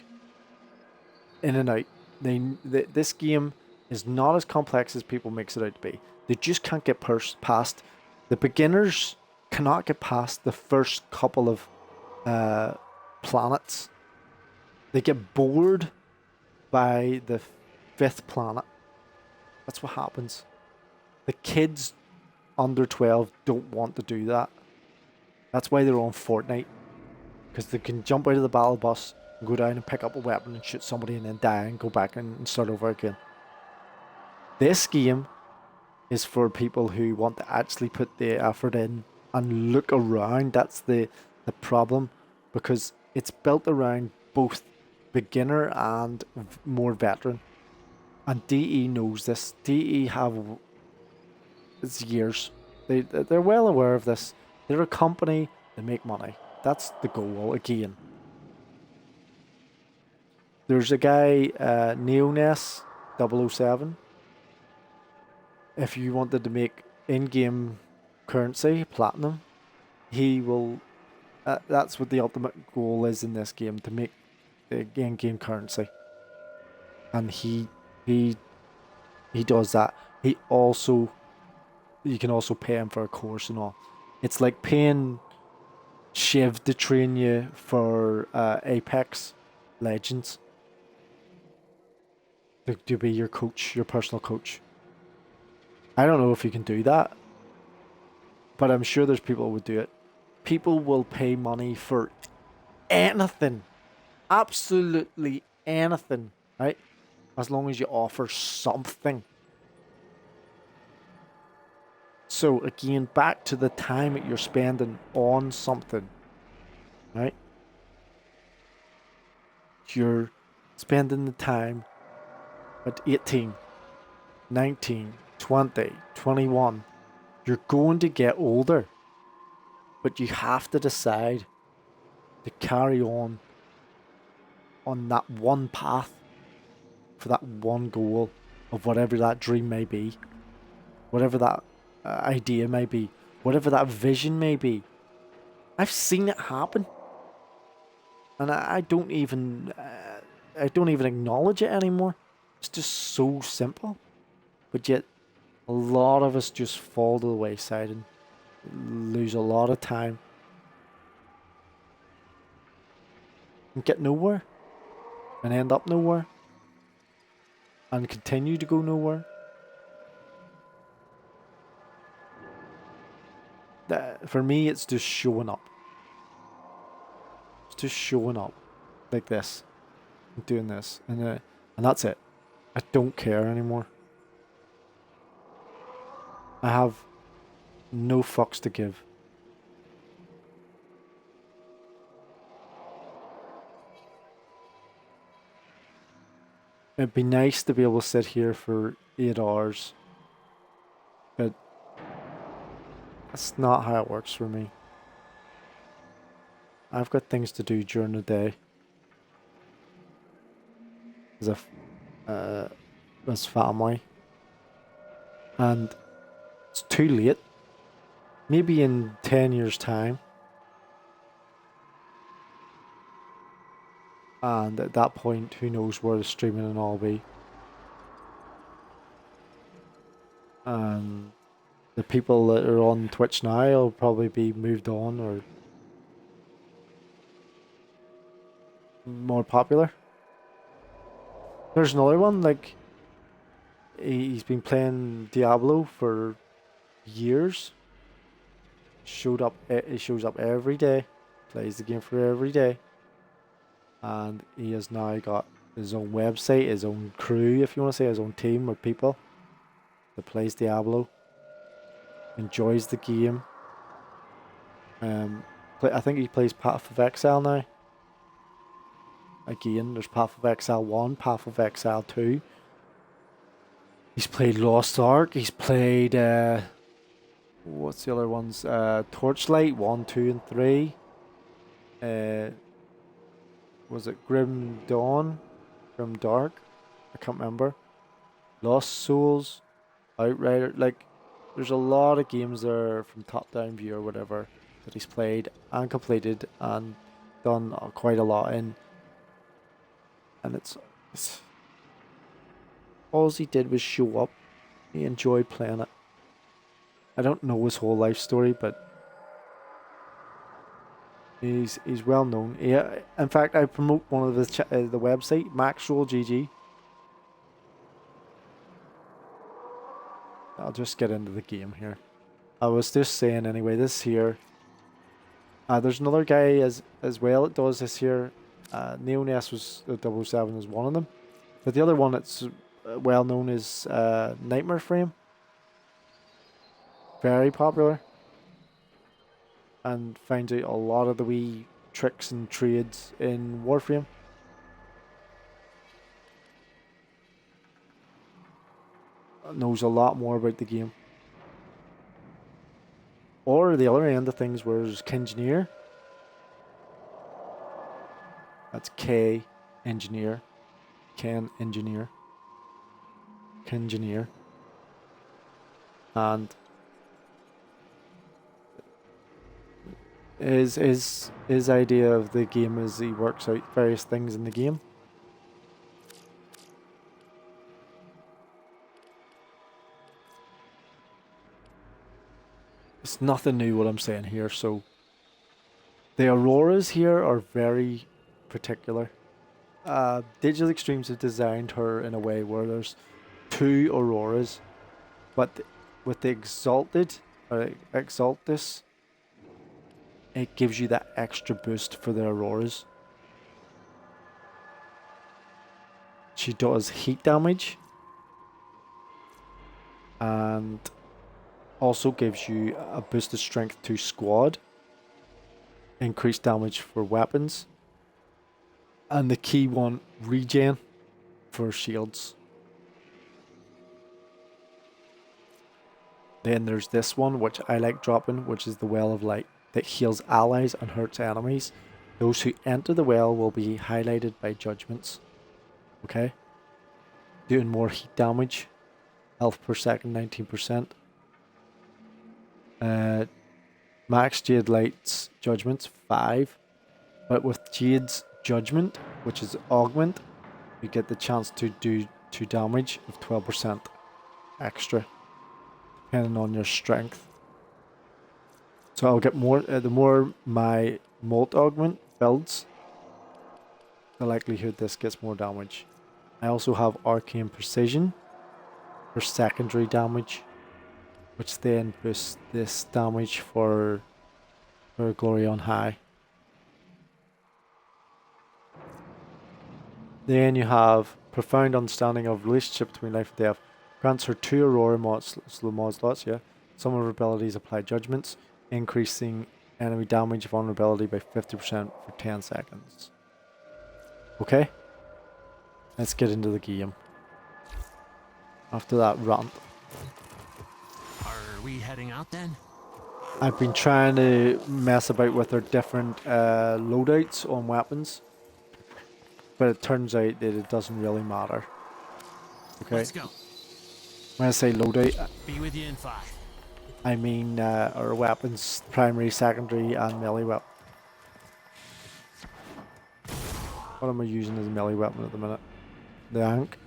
in and out. This game is not as complex as people makes it out to be. They just can't get past. The beginners cannot get past the first couple of planets. They get bored by the 5th planet. That's what happens. The kids under 12 don't want to do that. That's why they're on Fortnite. Because they can jump out of the battle bus and go down and pick up a weapon and shoot somebody and then die and go back and start over again. This game is for people who want to actually put the effort in and look around. That's the problem, because it's built around both beginner and more veteran. And DE knows this. DE have it's years. They're well aware of this. They're a company that make money. That's the goal again. There's a guy, Neoness 007. If you wanted to make in-game currency, platinum, he will. That's what the ultimate goal is in this game, to make the in-game currency. And he does that. You can also pay him for a course and all. It's like paying Shiv to train you for Apex Legends. To be your coach, your personal coach. I don't know if you can do that, but I'm sure there's people who would do it. People will pay money for anything. Absolutely anything, right? As long as you offer something. So again, back to the time that you're spending on something, right? You're spending the time at 18, 19, 20, 21. You're going to get older, but you have to decide to carry on that one path for that one goal. of whatever that dream may be, whatever that idea may be, whatever that vision may be. I've seen it happen, and I don't even acknowledge it anymore. It's just so simple, but yet a lot of us just fall to the wayside and lose a lot of time and get nowhere and end up nowhere and continue to go nowhere. For me, it's just showing up. It's just showing up like this, and doing this, and that's it. I don't care anymore. I have no fucks to give. It'd be nice to be able to sit here for 8 hours, but that's not how it works for me. I've got things to do during the day. As family. And it's too late. Maybe in 10 years' time. And at that point, who knows where the streaming and all be. And the people that are on Twitch now will probably be moved on or more popular. There's another one, like, he's been playing Diablo for years. He shows up every day, plays the game for every day. And he has now got his own website, his own crew, if you want to say, his own team of people that plays Diablo. Enjoys the game. I think he plays Path of Exile now. Again, there's Path of Exile 1, Path of Exile 2. He's played Lost Ark. He's played, what's the other ones? Torchlight 1, 2, and 3. Was it Grim Dawn? Grim Dark? I can't remember. Lost Souls. Outrider. Like, there's a lot of games there from top-down view or whatever that he's played and completed and done quite a lot in. And it's all he did was show up. He enjoyed playing it. I don't know his whole life story, but he's well known. Yeah, in fact, I promote one of the website, MaxRollGG. I'll just get into the game here. I was just saying anyway. This here, there's another guy as well that does this here. Neoness was 007 is one of them, but the other one that's well known is Nightmare Frame. Very popular, and finds out a lot of the wee tricks and trades in Warframe. Knows a lot more about the game. Or the other end of things, where there's Kengineer. That's K Engineer. Ken Engineer. Kengineer. And his idea of the game is he works out various things in the game. It's nothing new what I'm saying here, so the auroras here are very particular. Digital Extremes have designed her in a way where there's 2 auroras, but with the Exaltus, it gives you that extra boost for the auroras. She does heat damage and also gives you a boosted strength to squad, increased damage for weapons, and the key one, regen for shields. Then there's this one, which I like dropping, which is the Well of Light, that heals allies and hurts enemies. Those who enter the well will be highlighted by judgments. Okay? doing more heat damage. Health per second 19%. Max Jade Light's Judgment's 5. But with Jade's Judgment, which is Augment, you get the chance to do 2 damage of 12% extra, depending on your strength. So I'll get more, the more my Molt Augment builds, the likelihood this gets more damage. I also have Arcane Precision for secondary damage, which then boosts this damage for Glory on High. Then you have Profound Understanding of Relationship Between Life and Death. Grants her 2 Aurora slow mod slots, yeah. Some of her abilities apply judgments, increasing enemy damage vulnerability by 50% for 10 seconds. Okay? Let's get into the game. After that rant. Are we heading out then? I've been trying to mess about with her different loadouts on weapons, but it turns out that it doesn't really matter. Okay? Let's go. When I say loadout, Be with you in 5. I mean our weapons, primary, secondary, and melee weapon. What am I using as a melee weapon at the minute? The Ankh.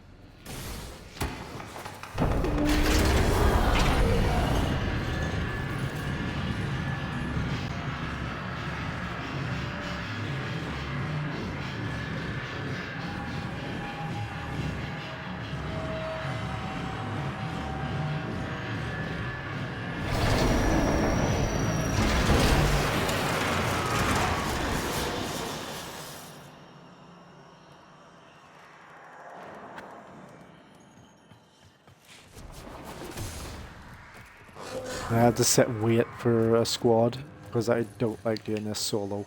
I had to sit and wait for a squad because I don't like doing this solo.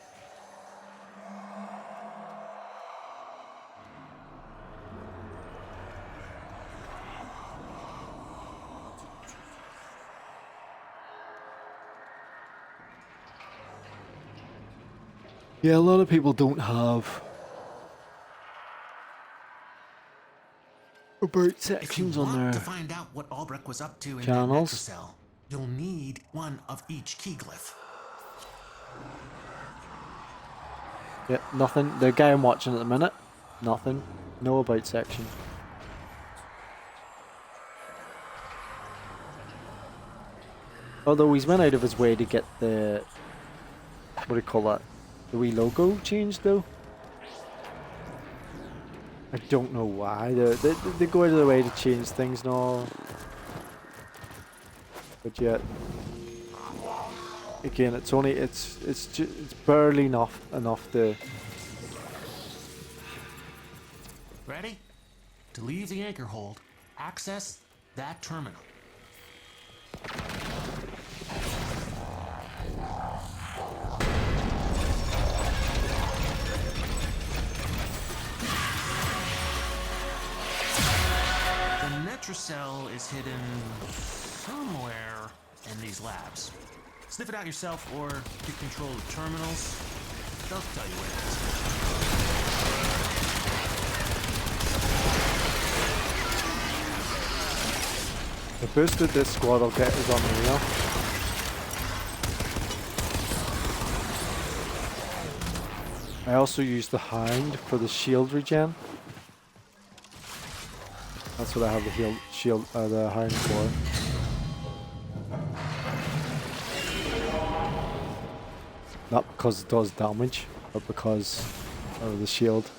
Yeah, a lot of people don't have about sections on to their find out what Albrecht was up to in channels. that cell, you'll need one of each key glyph. Yeah, nothing. The guy I'm watching at the minute, nothing. No about section. Although he's went out of his way to get the, what do you call that? The wee logo changed though. I don't know why. They go out of their way to change things and all. But yet, again, it's only it's barely enough to. Ready? To leave the anchor hold, access that terminal. The Netracell is hidden somewhere in these labs. Sniff it out yourself or get control of the terminals. They'll tell you where it is. The boost that this squad will get is unreal. I also use the Hound for the shield regen. That's what I have the Hound for. Not because it does damage, but because of the shield.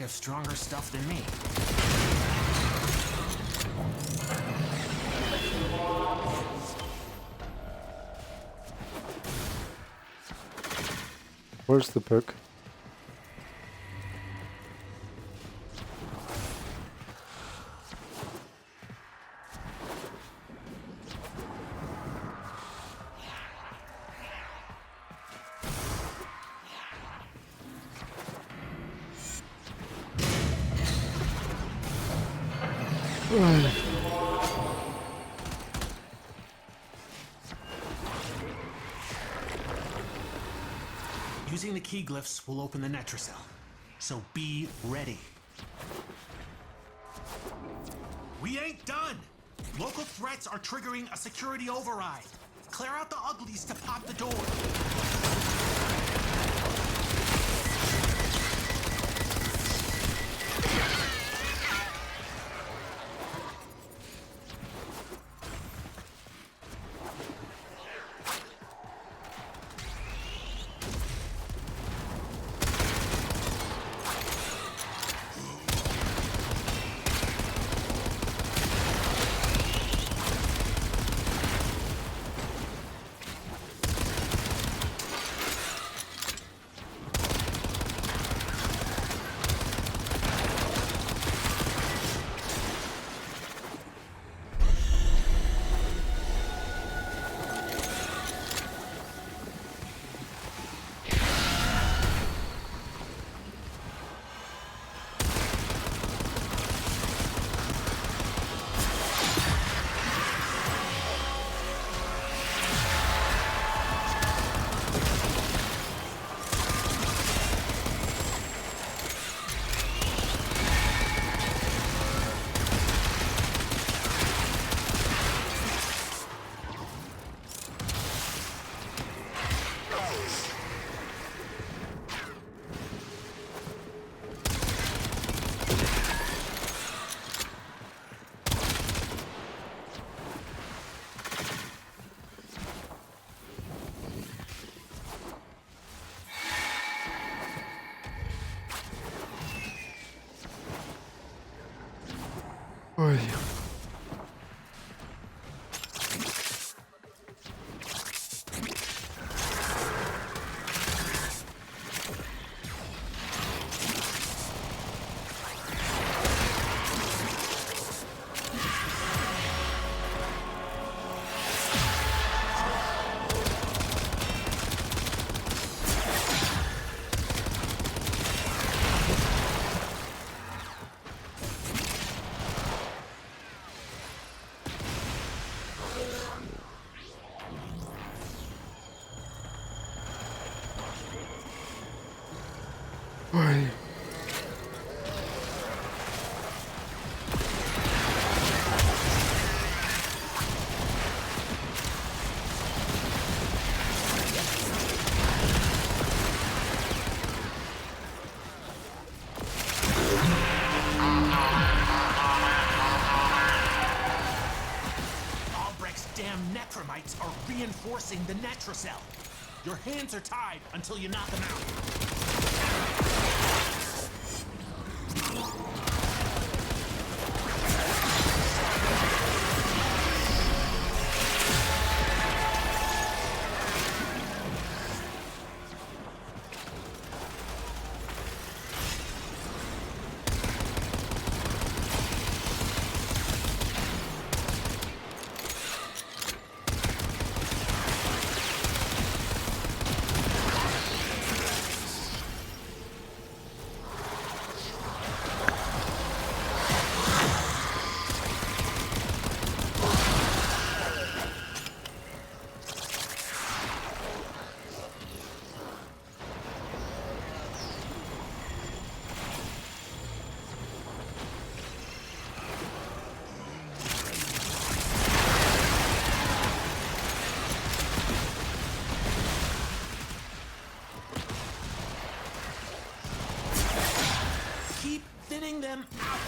Stronger stuff than me. Where's the book? Using the key glyphs will open the Netracell, so be ready. We ain't done! Local threats are triggering a security override. Clear out the uglies to pop the door. Oy. Oy. Albrecht's damn Necromites are reinforcing the Netracell. Your hands are tied until you knock them out. Keep thinning them out.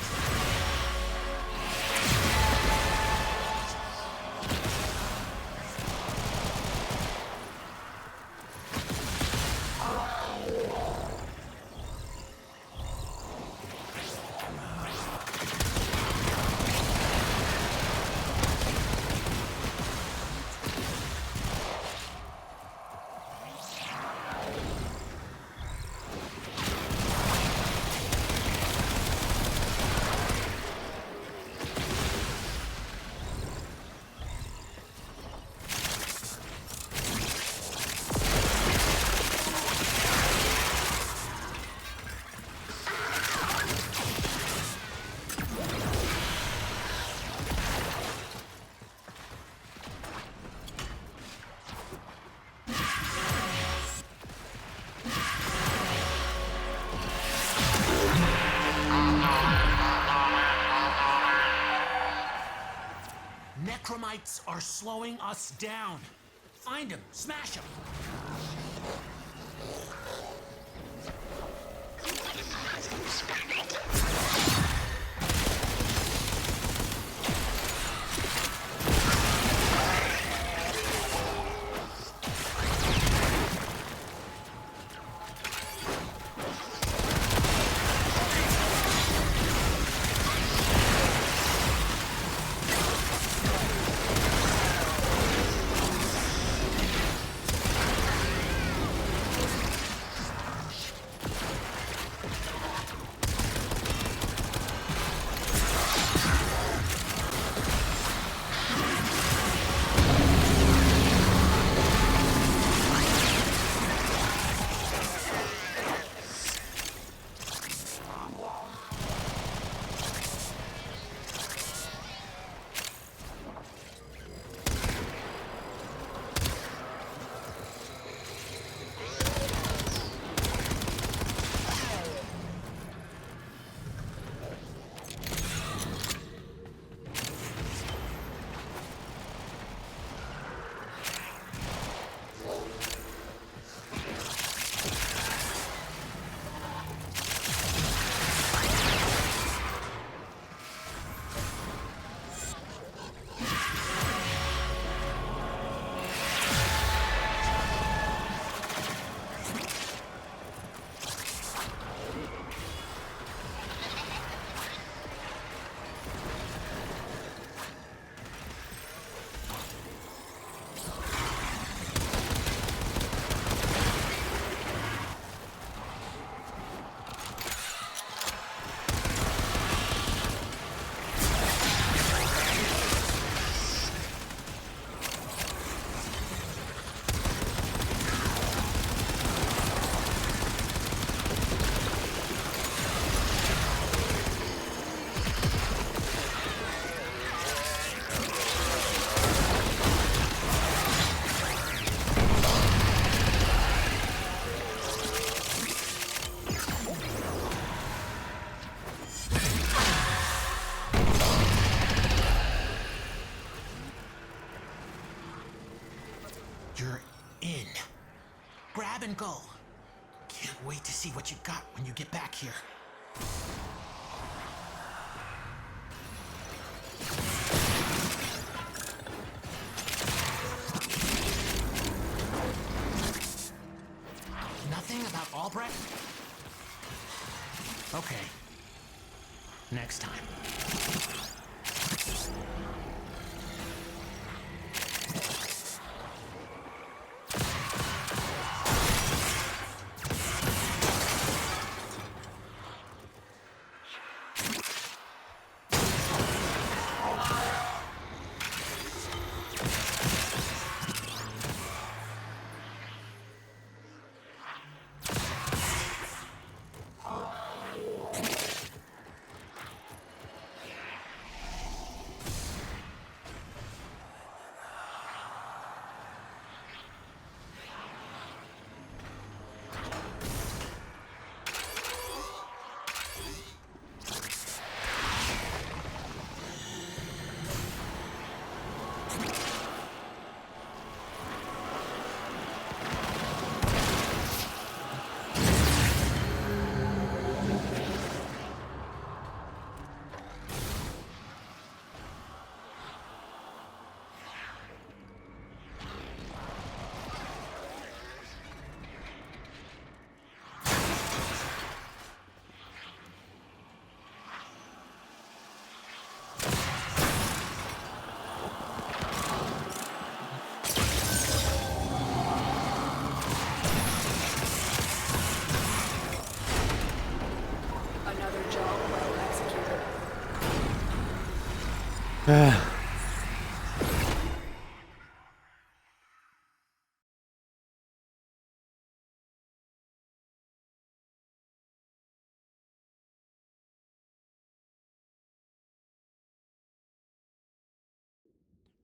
termites are slowing us down. Find them, smash them. You're in. Grab and go. Can't wait to see what you got when you get back here. Nothing about Albrecht? Okay. Next time.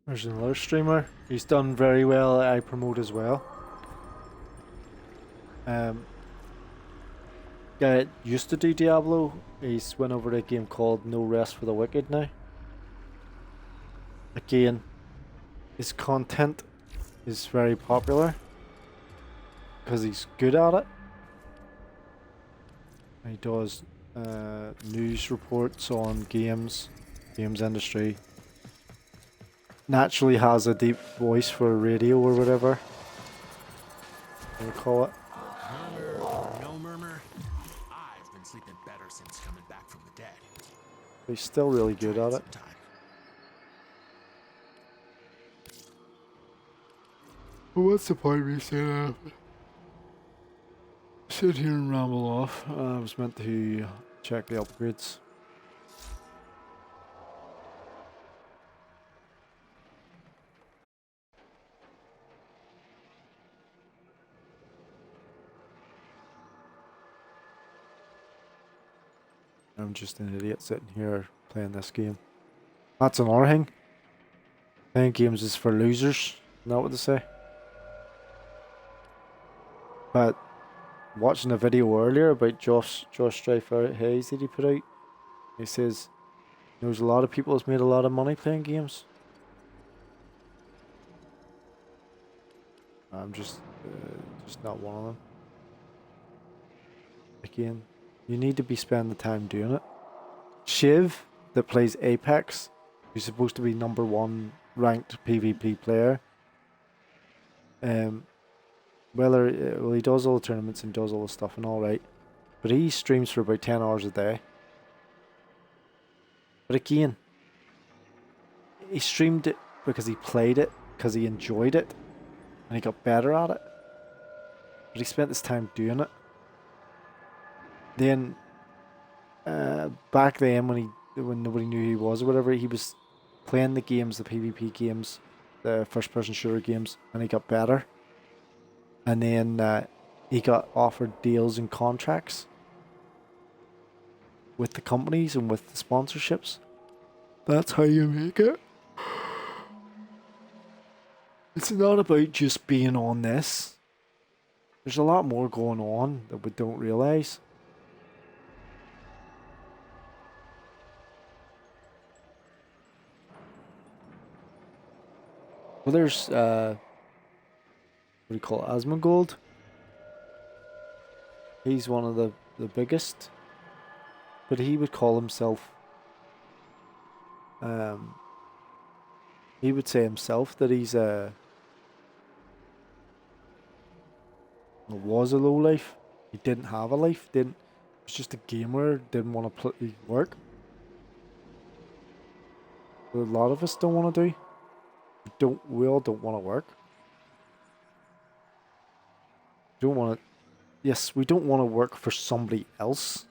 There's another streamer. He's done very well. I promote as well. Guy used to do Diablo. He's went over to a game called No Rest for the Wicked now. Again, his content is very popular because he's good at it. He does news reports on games industry. Naturally has a deep voice for radio or whatever you call it. Murmur or no murmur, I've been sleeping better since coming back from the dead. He's still really good Try at it. sometime. Well, what's the point of me saying that? Sit here and ramble off. I was meant to check the upgrades. I'm just an idiot sitting here playing this game. That's another thing. Playing games is for losers. Isn't that what they say? But watching a video earlier about Josh Strifer Hayes that he put out, he says there's a lot of people that's made a lot of money playing games. I'm just not one of them. Again, you need to be spending the time doing it. Shiv, that plays Apex, who's supposed to be #1 ranked PvP player. Well, he does all the tournaments and does all the stuff and all right, but he streams for about 10 hours a day. But again, he streamed it because he played it, because he enjoyed it, and he got better at it. But he spent his time doing it. Then, back then when nobody knew who he was or whatever, he was playing the games, the PvP games, the first-person shooter games, and he got better. And then he got offered deals and contracts with the companies and with the sponsorships. That's how you make it. It's not about just being on this. There's a lot more going on that we don't realise. Well, there's what do you call it, Asmongold. He's one of the biggest, but he would call himself he would say himself that he's was a low life. He didn't have a life. He was just a gamer. Didn't want to play work. What a lot of us don't want to do. We all don't want to work. Don't want to. Yes, we don't want to work for somebody else.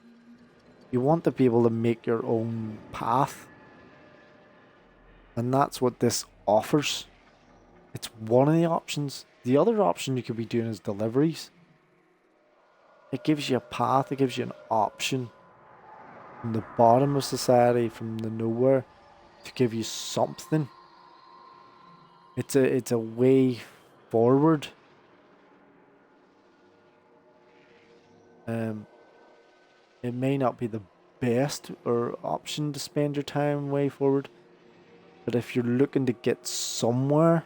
You want to be able to make your own path. And that's what this offers. It's one of the options. The other option you could be doing is deliveries. It gives you a path, it gives you an option from the bottom of society, from the nowhere, to give you something. It's a way forward. It may not be the best or option to spend your time way forward, but if you're looking to get somewhere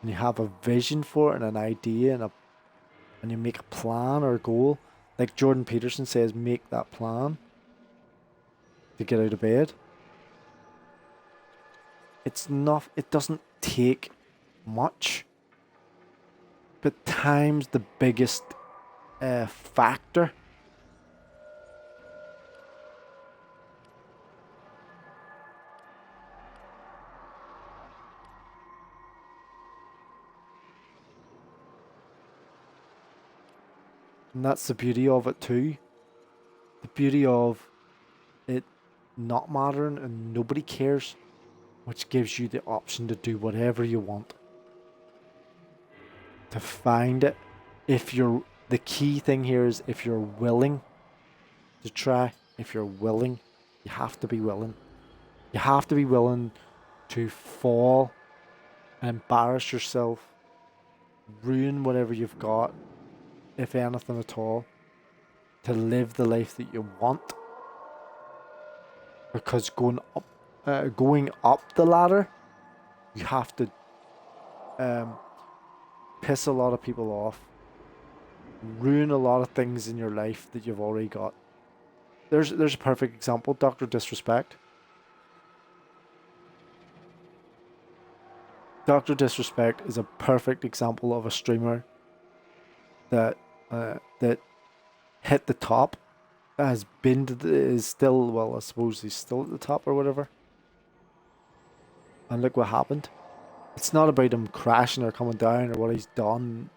and you have a vision for it and an idea and you make a plan or a goal, like Jordan Peterson says, make that plan to get out of bed. It doesn't take much, but time's the biggest factor. And that's the beauty of it too. The beauty of it not mattering and nobody cares, which gives you the option to do whatever you want. To find it. The key thing here is if you're willing to try, if you're willing, you have to be willing. You have to be willing to fall and embarrass yourself, ruin whatever you've got, if anything at all, to live the life that you want. Because going up the ladder, you have to um, piss a lot of people off, ruin a lot of things in your life that you've already got. There's a perfect example, Dr. Disrespect. Dr. Disrespect is a perfect example of a streamer that hit the top, has been to is still, well, I suppose he's still at the top or whatever. And look what happened. It's not about him crashing or coming down or what he's done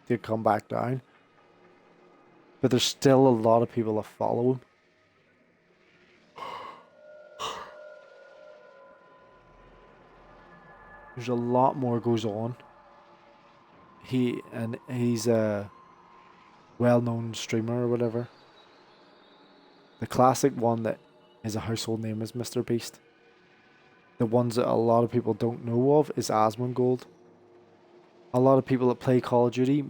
to come back down. But there's still a lot of people that follow him. There's a lot more goes on. He's a well-known streamer or whatever. The classic one that is a household name is Mr. Beast. The ones that a lot of people don't know of is Asmongold. A lot of people that play Call of Duty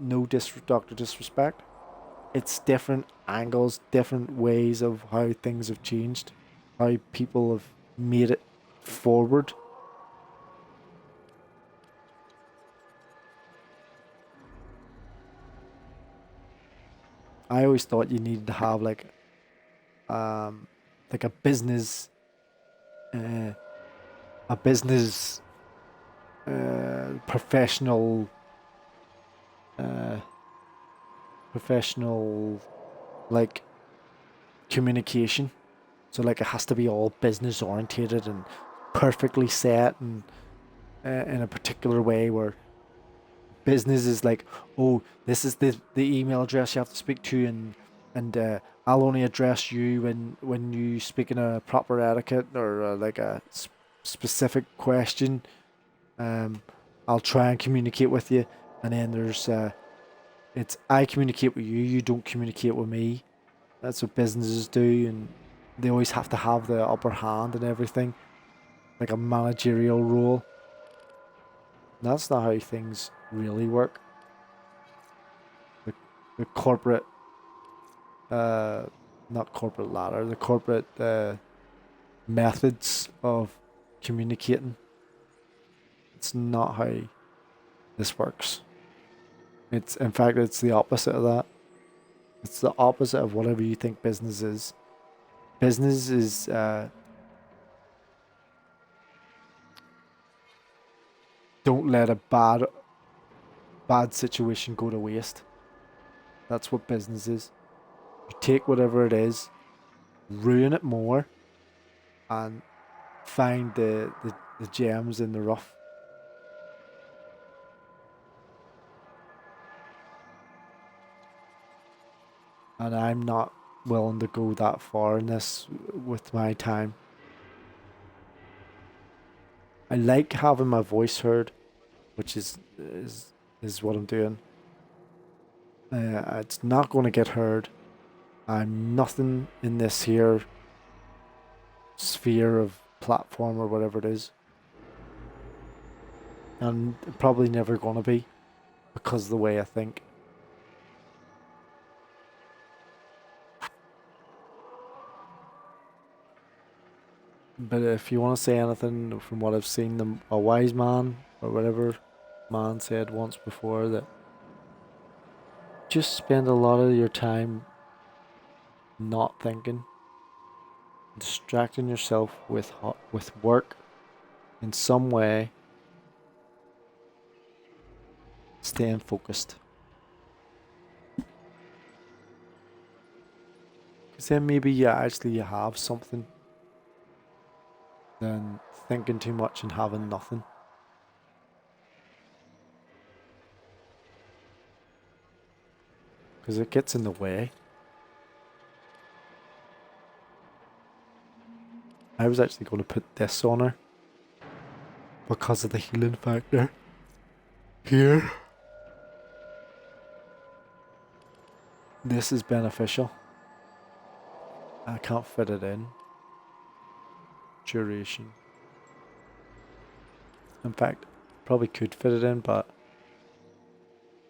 know Dr. Disrespect. It's different angles, different ways of how things have changed, how people have made it forward. I always thought you needed to have like a business, a business professional, uh, professional like communication. So like it has to be all business orientated and perfectly set and in a particular way where business is like, oh, this is the email address you have to speak to, and I'll only address you when you speak in a proper etiquette or like a specific question. Um, I'll try and communicate with you, and then there's it's I communicate with you, you don't communicate with me. That's what businesses do, and they always have to have the upper hand and everything, like a managerial role. And that's not how things really work. The, the corporate, uh, not corporate ladder, the corporate methods of communicating. It's not how this works. It's in fact it's the opposite of that. It's the opposite of whatever you think business is. Business is don't let a bad situation go to waste. That's what business is. You take whatever it is, ruin it more, and find the gems in the rough. And I'm not willing to go that far in this with my time. I like having my voice heard, which is what I'm doing. It's not going to get heard. I'm nothing in this here sphere of platform or whatever it is. And probably never going to be because of the way I think. But if you want to say anything from what I've seen, a wise man or whatever man said once before that just spend a lot of your time not thinking, distracting yourself with work in some way, staying focused. Because then maybe you have something than thinking too much and having nothing. Because it gets in the way. I was actually going to put this on her because of the healing factor. Here. This is beneficial. I can't fit it in. Duration. In fact, probably could fit it in, but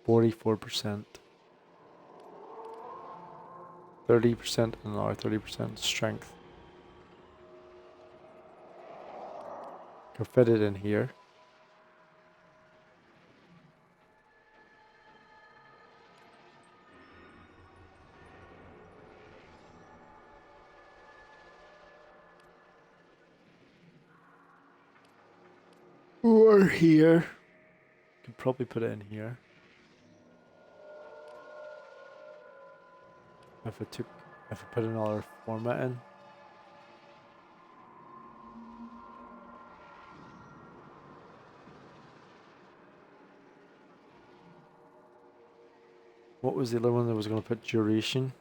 44%. 30% and another 30% strength. Can fit it in here. Or here. Could probably put it in here. If I put another format in. What was the other one that was going to put duration?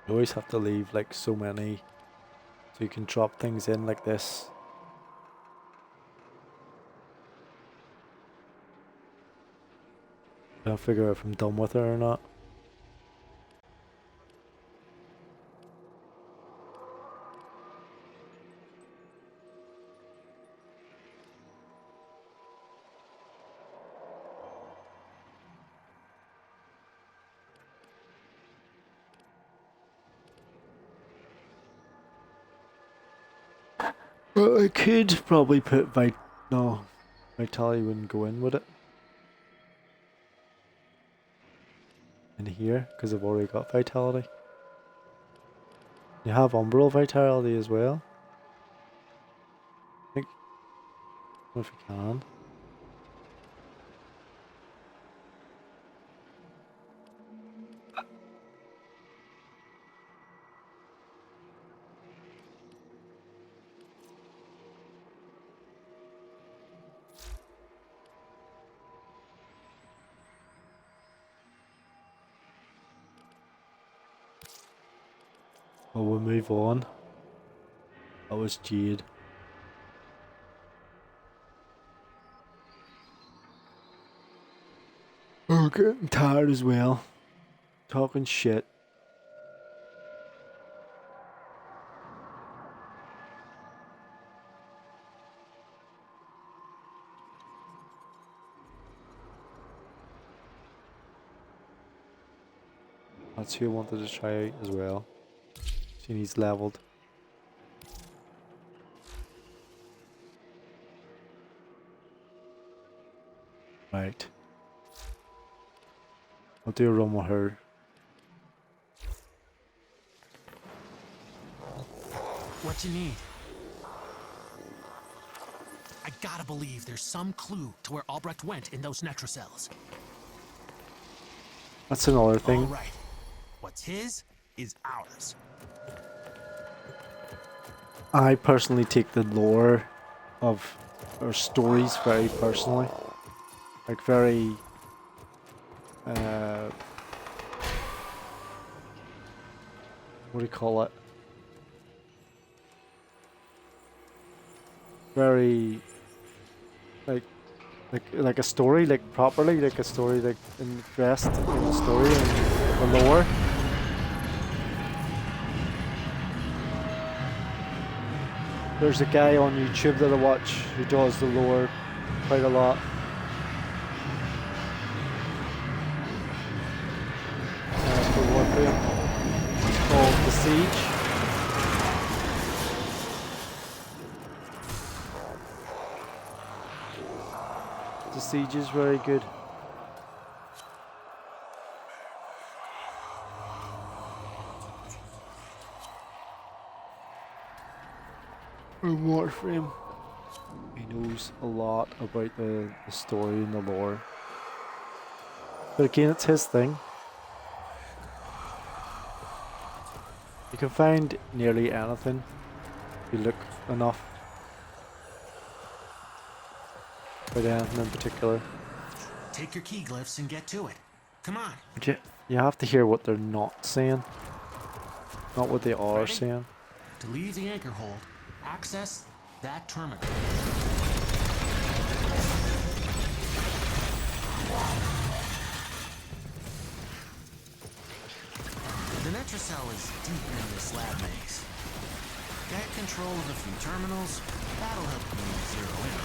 You always have to leave like so many so you can drop things in like this. I'll figure out if I'm done with it or not. Well, I could probably put no, Vitality wouldn't go in, would it? In here, because I've already got Vitality. You have Umbral Vitality as well. I think, I don't know if you can. Well, we'll move on. That was Jade. Oh, getting tired as well. Talking shit. That's who I wanted to try out as well. See, he's leveled. Right. I'll do a run with her. What you need? I gotta believe there's some clue to where Albrecht went in those Netrocells. That's another thing. All right. What's his is ours. I personally take the lore of our stories very personally. Like very what do you call it? Very like a story, like properly, like a story, like invest in the story and the lore. There's a guy on YouTube that I watch who does the lore quite a lot. For Warframe. It's called The Siege. The Siege is very good. Warframe. He knows a lot about the story and the lore. But again, it's his thing. You can find nearly anything if you look enough. About anything in particular. Take your key glyphs and get to it. Come on. But you have to hear what they're not saying. Not what they are Ready? saying. To leave the anchor hold, access that terminal. The Netrocell is deep in this lab maze. Get control of a few terminals, That'll help you zero in.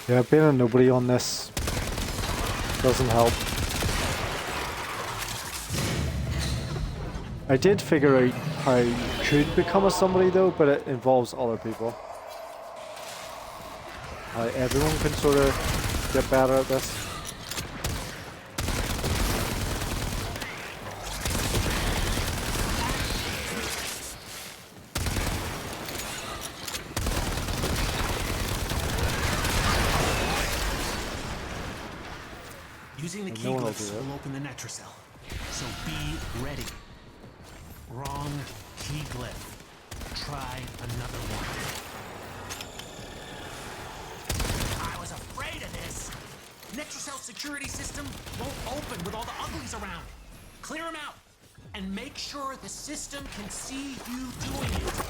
Yeah, being a nobody on this doesn't help. I did figure out how you could become a somebody though, but it involves other people. Everyone can sort of get better at this. Using the key No one will glyphs do it. will open the Netrocell. So be ready. Wrong key glyph. Try another one. I was afraid of this. Netrocell security system won't open with all the uglies around. Clear them out. And make sure the system can see you doing it.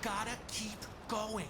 gotta keep going.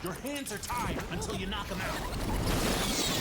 Your hands are tied until you knock them out.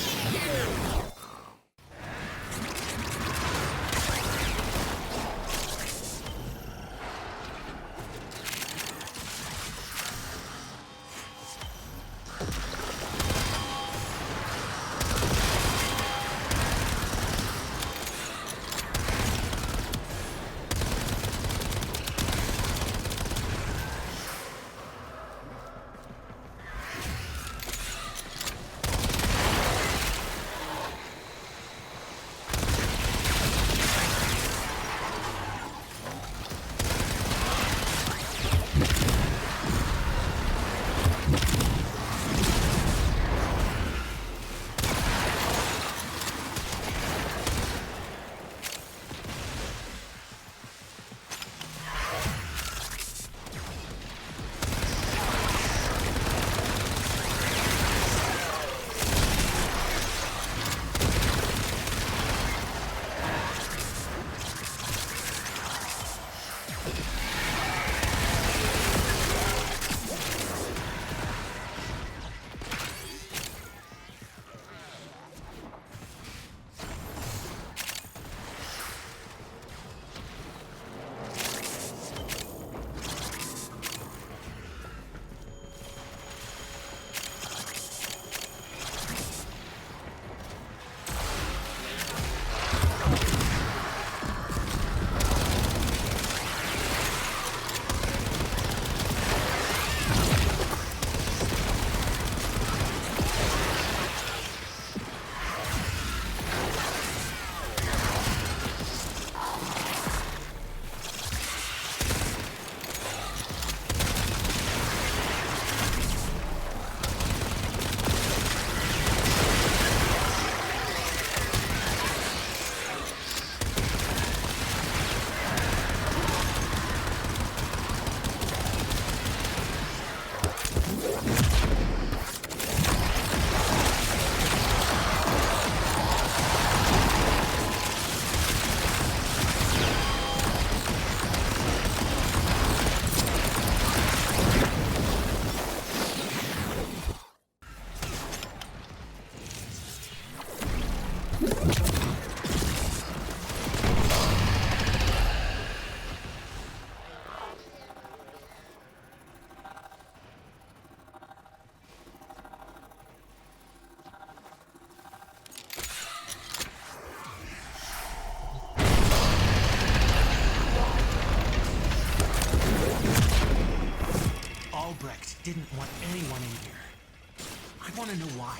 didn't want anyone in here. I want to know why.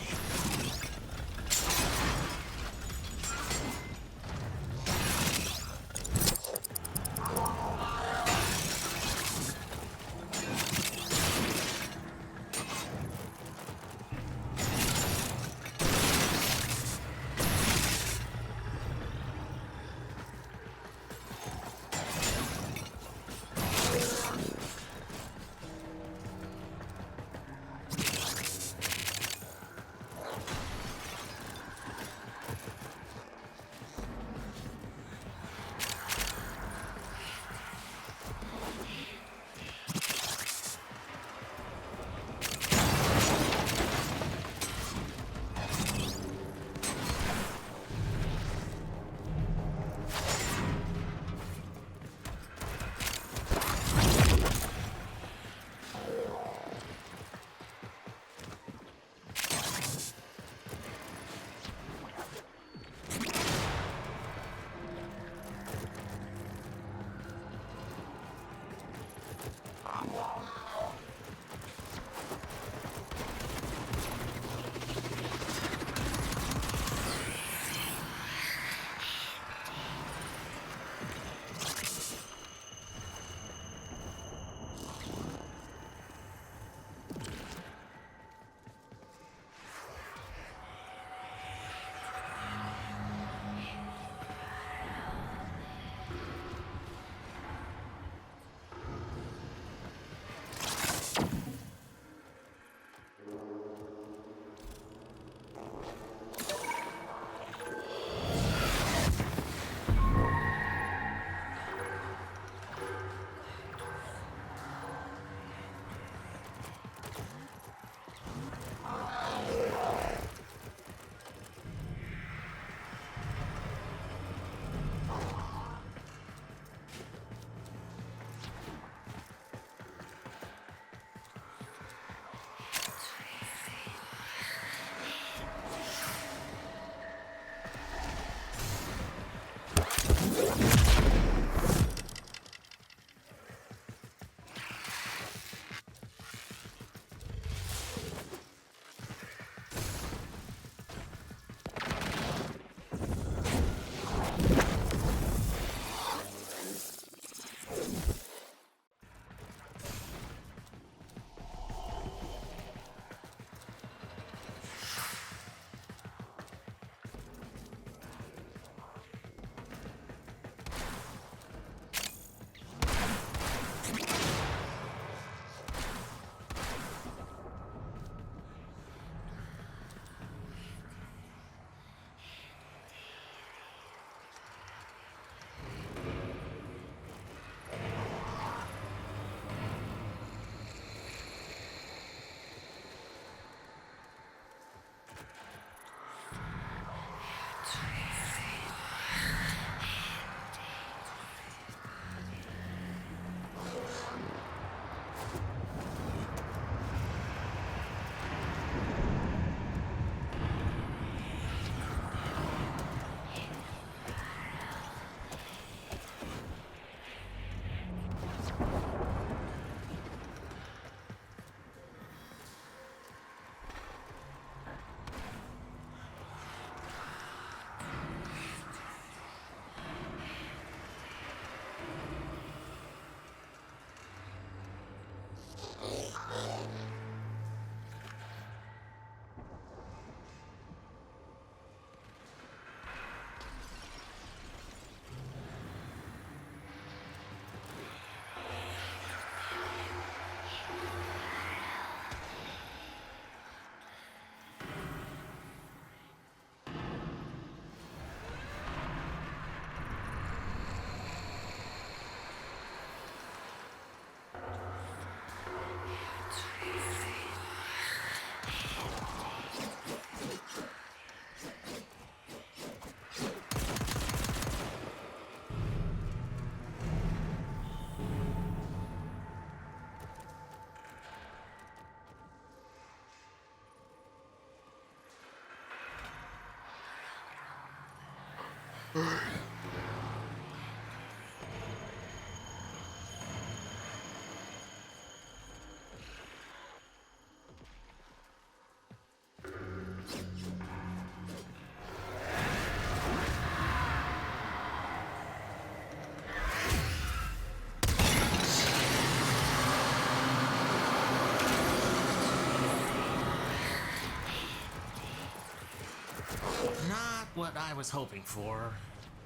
what I was hoping for,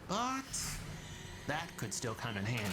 but that could still come in handy.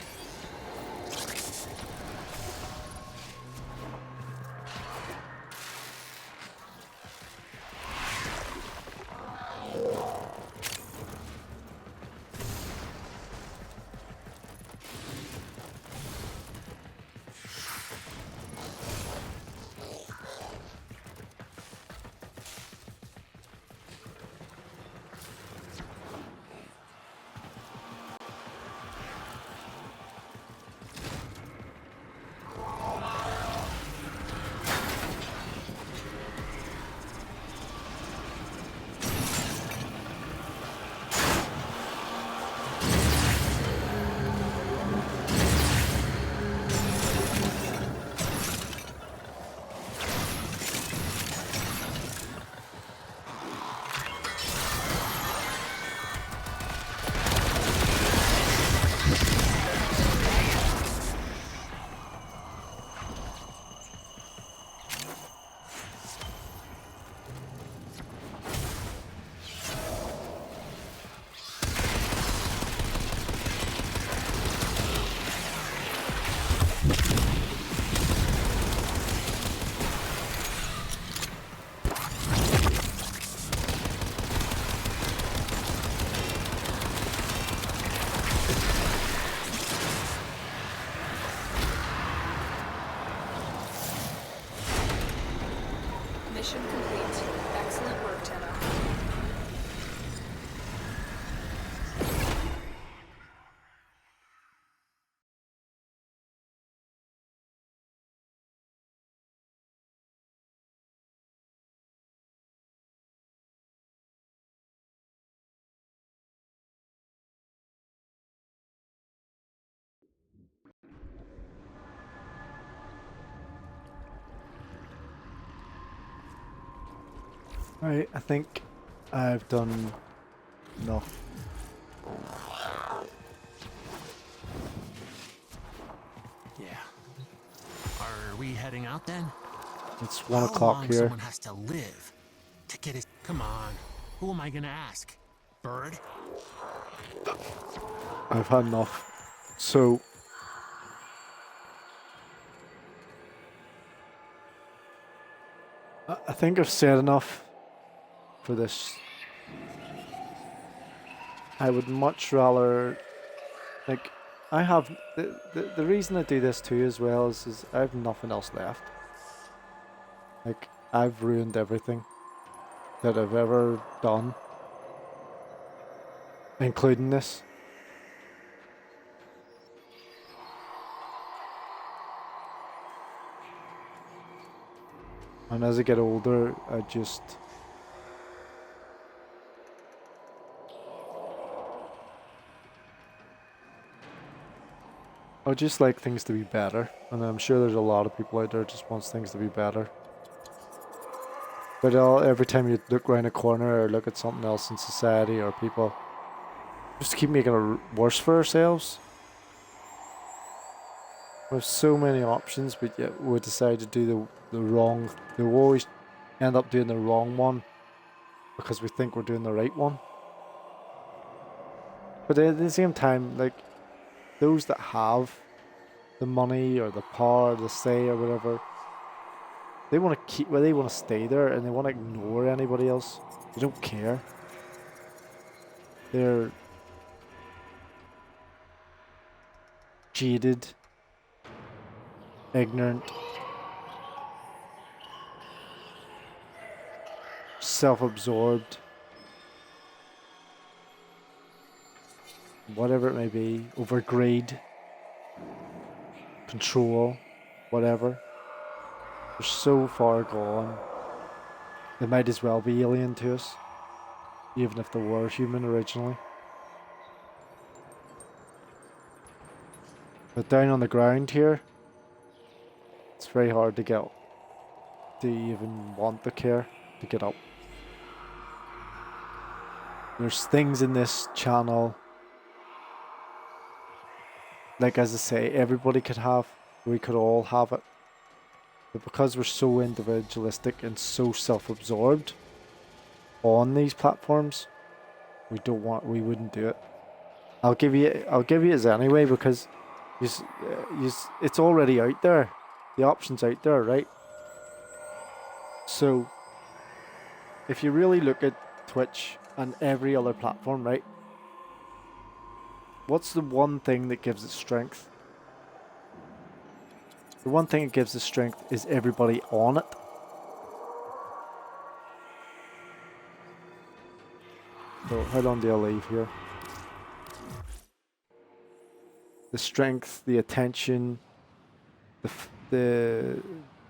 Mission complete. Excellent work, Tenna. Right, I think I've done enough. Yeah. Are we heading out then? It's 1 How o'clock long here. someone has to live to get his... Come on. Who am I gonna ask? Bird? I've had enough. So I think I've said enough for this. I would much rather, like, I have the reason I do this too as well is I have nothing else left. Like, I've ruined everything that I've ever done, including this. And as I get older, I just like things to be better, and I'm sure there's a lot of people out there just wants things to be better. But every time you look around a corner or look at something else in society or people, just keep making it worse for ourselves. We have so many options, but yet we decide to do the wrong. We always end up doing the wrong one because we think we're doing the right one. But at the same time, like, those that have the money or the power, the say or whatever, they want to keep, well, they want to stay there and they want to ignore anybody else. They don't care. They're jaded, ignorant, self-absorbed, whatever it may be, over greed, control, whatever. They're so far gone. They might as well be alien to us, even if they were human originally. But down on the ground here, it's very hard to get, to even want the care to get up. There's things in this channel, like as I say, everybody could have, we could all have it. But because we're so individualistic and so self-absorbed on these platforms, we wouldn't do it. I'll give you it anyway because it's already out there. The option's out there, right? So if you really look at Twitch and every other platform, right? What's the one thing that gives it strength? The one thing that gives it strength is everybody on it. So how long do I leave here? The strength, the attention, the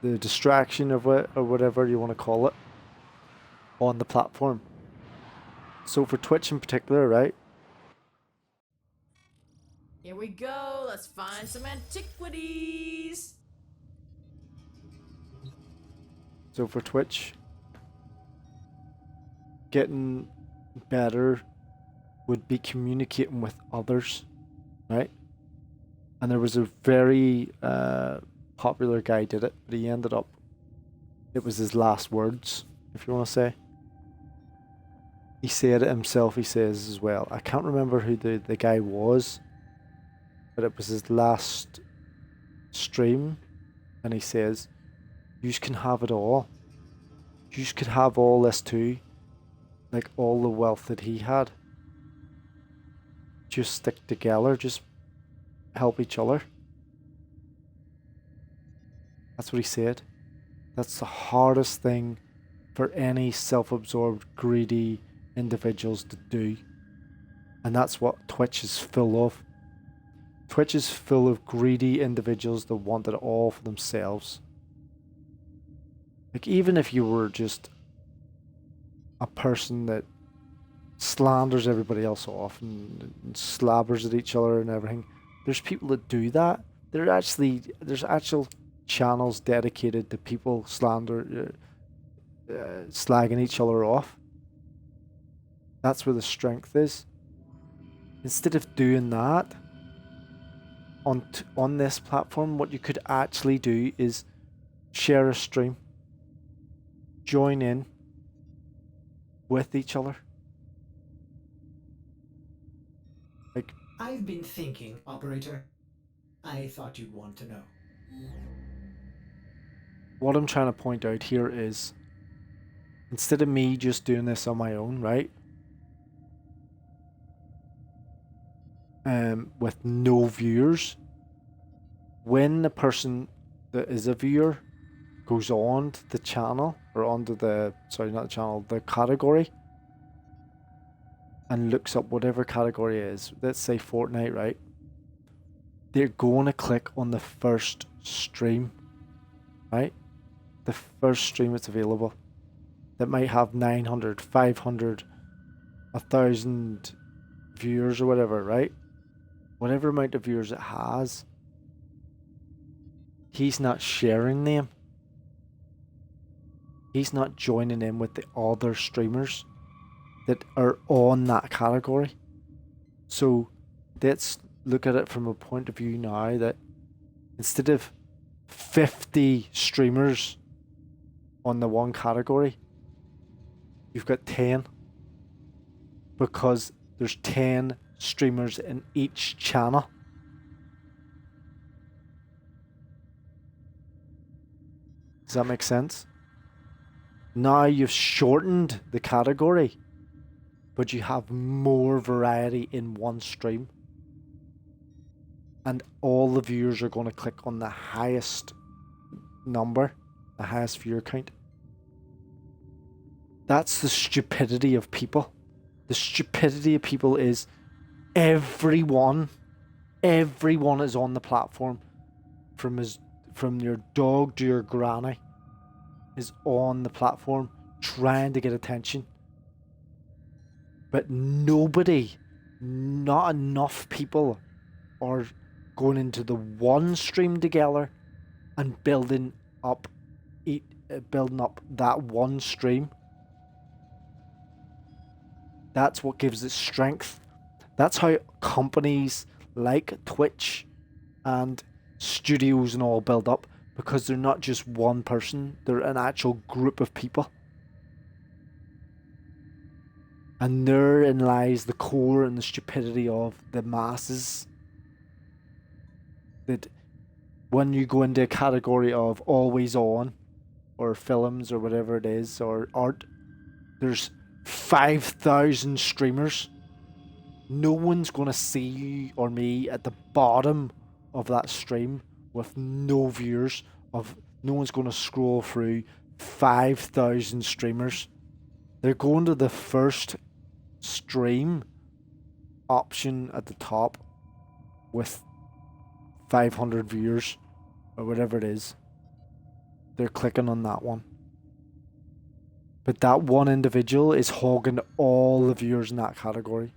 distraction of it, or whatever you want to call it, on the platform. So for Twitch in particular, right? Here we go. Let's find some antiquities. So for Twitch, getting better would be communicating with others, right? And there was a very popular guy did it, but he ended up, it was his last words, if you want to say. He said it himself, he says as well. I can't remember who the guy was, but it was his last stream, and he says, "You can have it all. You could have all this too, like all the wealth that he had. Just stick together, just help each other." That's what he said. That's the hardest thing for any self-absorbed, greedy individuals to do. And that's what Twitch is full of. Twitch is full of greedy individuals that want it all for themselves. Like, even if you were just a person that slanders everybody else off and slabbers at each other and everything, there's people that do that. There's actual channels dedicated to people slagging each other off. That's where the strength is. Instead of doing that on this platform, what you could actually do is share a stream, join in with each other. Like, I've been thinking, operator. I thought you'd want to know. what I'm trying to point out here is, instead of me just doing this on my own, right? With no viewers, when the person that is a viewer goes on to the channel, or onto the, sorry, not the channel, the category, and looks up whatever category it is, let's say Fortnite, right? They're going to click on the first stream, right? The first stream that's available that might have 900, 500, 1,000 viewers or whatever, right? Whatever amount of viewers it has, he's not sharing them. He's not joining in with the other streamers that are on that category. So let's look at it from a point of view now that instead of 50 streamers on the one category, you've got 10, because there's 10 streamers in each channel. Does that make sense? Now you've shortened the category, but you have more variety in one stream. And all the viewers are going to click on the highest number, the highest viewer count. That's the stupidity of people. The stupidity of people is everyone is on the platform, from your dog to your granny is on the platform trying to get attention. But nobody, not enough people are going into the one stream together and building up that one stream. That's what gives it strength. That's how companies like Twitch and studios and all build up, because they're not just one person, they're an actual group of people. And therein lies the core and the stupidity of the masses. That when you go into a category of always on, or films, or whatever it is, or art, there's 5,000 streamers. No one's gonna see you or me at the bottom of that stream with no viewers. No one's gonna scroll through 5,000 streamers. They're going to the first stream option at the top with 500 viewers or whatever it is. They're clicking on that one. But that one individual is hogging all the viewers in that category.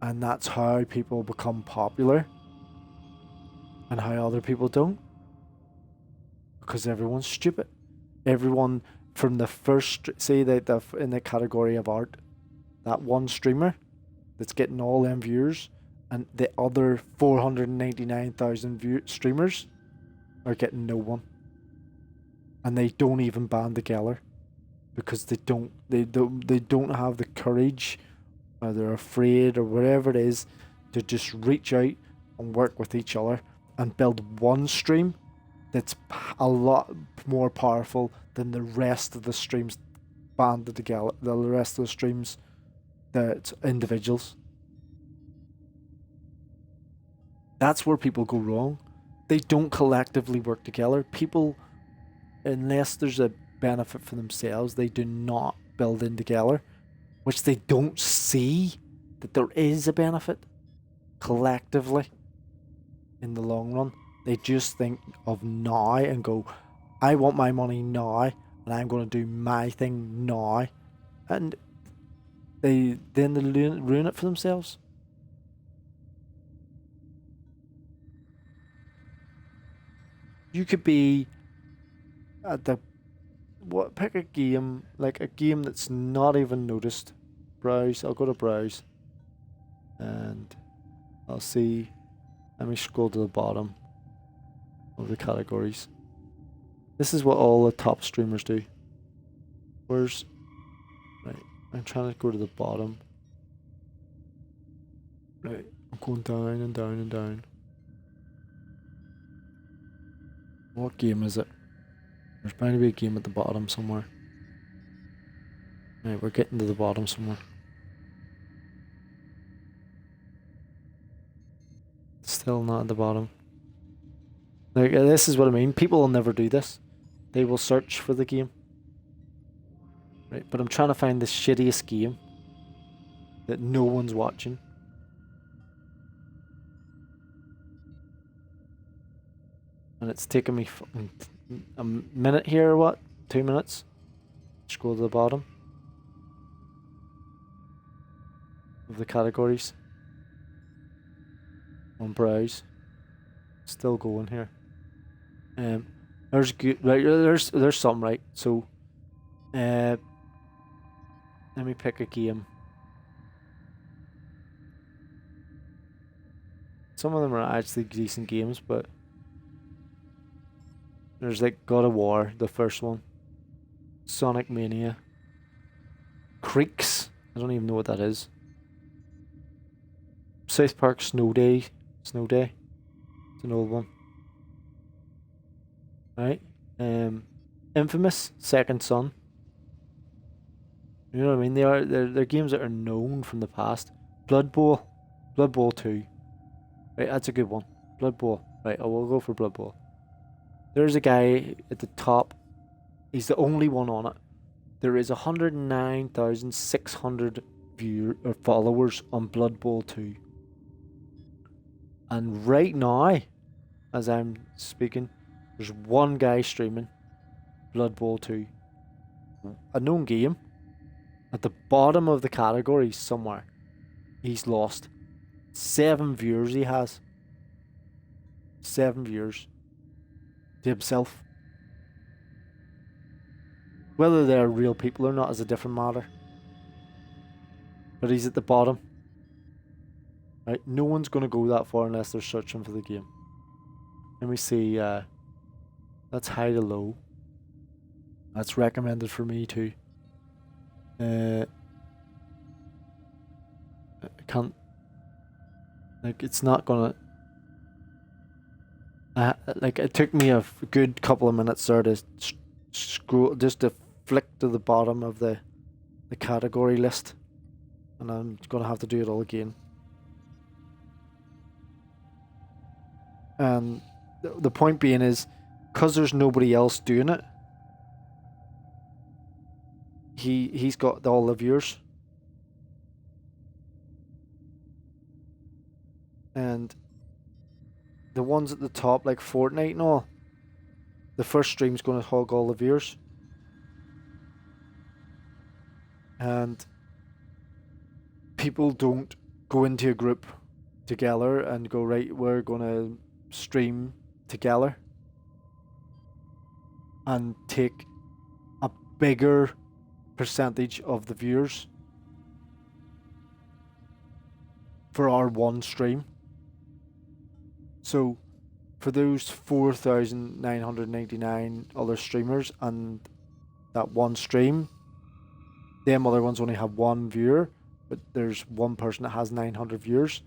And that's how people become popular. And how other people don't. Because everyone's stupid. Everyone from the first, say that in the category of art, that one streamer that's getting all them viewers, and the other 499,000 streamers are getting no one. And they don't even band together because they don't have the courage, or they're afraid, or whatever it is, to just reach out and work with each other and build one stream that's a lot more powerful than the rest of the streams banded together. The rest of the streams, that's individuals. That's where people go wrong. They don't collectively work together. People, unless there's a benefit for themselves, they do not build in together, which they don't see that there is a benefit collectively in the long run. They just think of now and go, I want my money now, and I'm going to do my thing now. And they ruin it for themselves. You could be at pick a game, like a game that's not even noticed. Browse, I'll go to browse. And I'll see, let me scroll to the bottom of the categories. This is what all the top streamers do. Right, I'm trying to go to the bottom. Right, I'm going down and down and down. What game is it? There's bound to be a game at the bottom somewhere. Right, we're getting to the bottom somewhere. Still not at the bottom. Like, this is what I mean. People will never do this. They will search for the game. Right, but I'm trying to find the shittiest game that no one's watching. And it's taken me a minute here or what? 2 minutes? Scroll to the bottom of the categories. On browse. Still going here. There's good, right, there's some, right? So let me pick a game. Some of them are actually decent games, but there's like God of War, the first one. Sonic Mania. Creeks. I don't even know what that is. South Park Snow Day. It's an old one. Right? Infamous Second Son. You know what I mean? They're games that are known from the past. Blood Bowl 2. Right, that's a good one. Blood Bowl. Right, I will go for Blood Bowl. There's a guy at the top. He's the only one on it. There is 109,600 followers on Blood Bowl 2. And right now, as I'm speaking, there's one guy streaming Blood Bowl 2. A known game. At the bottom of the category somewhere. He's lost. 7 viewers he has. 7 viewers. To himself. Whether they're real people or not is a different matter. But he's at the bottom. Right? No one's going to go that far unless they're searching for the game. Let me see. That's high to low. That's recommended for me too. I can't. Like, it's not gonna. Like, it took me a good couple of minutes there to scroll, just to flick to the bottom of the category list, and I'm gonna have to do it all again. And the point being is, because there's nobody else doing it, he's got all the viewers. And the ones at the top, like Fortnite and all, the first stream's going to hog all the viewers. And people don't go into a group together and go, right, we're going to stream together and take a bigger percentage of the viewers for our one stream. So for those 4,999 other streamers and that one stream, them other ones only have one viewer, but there's one person that has 900 viewers.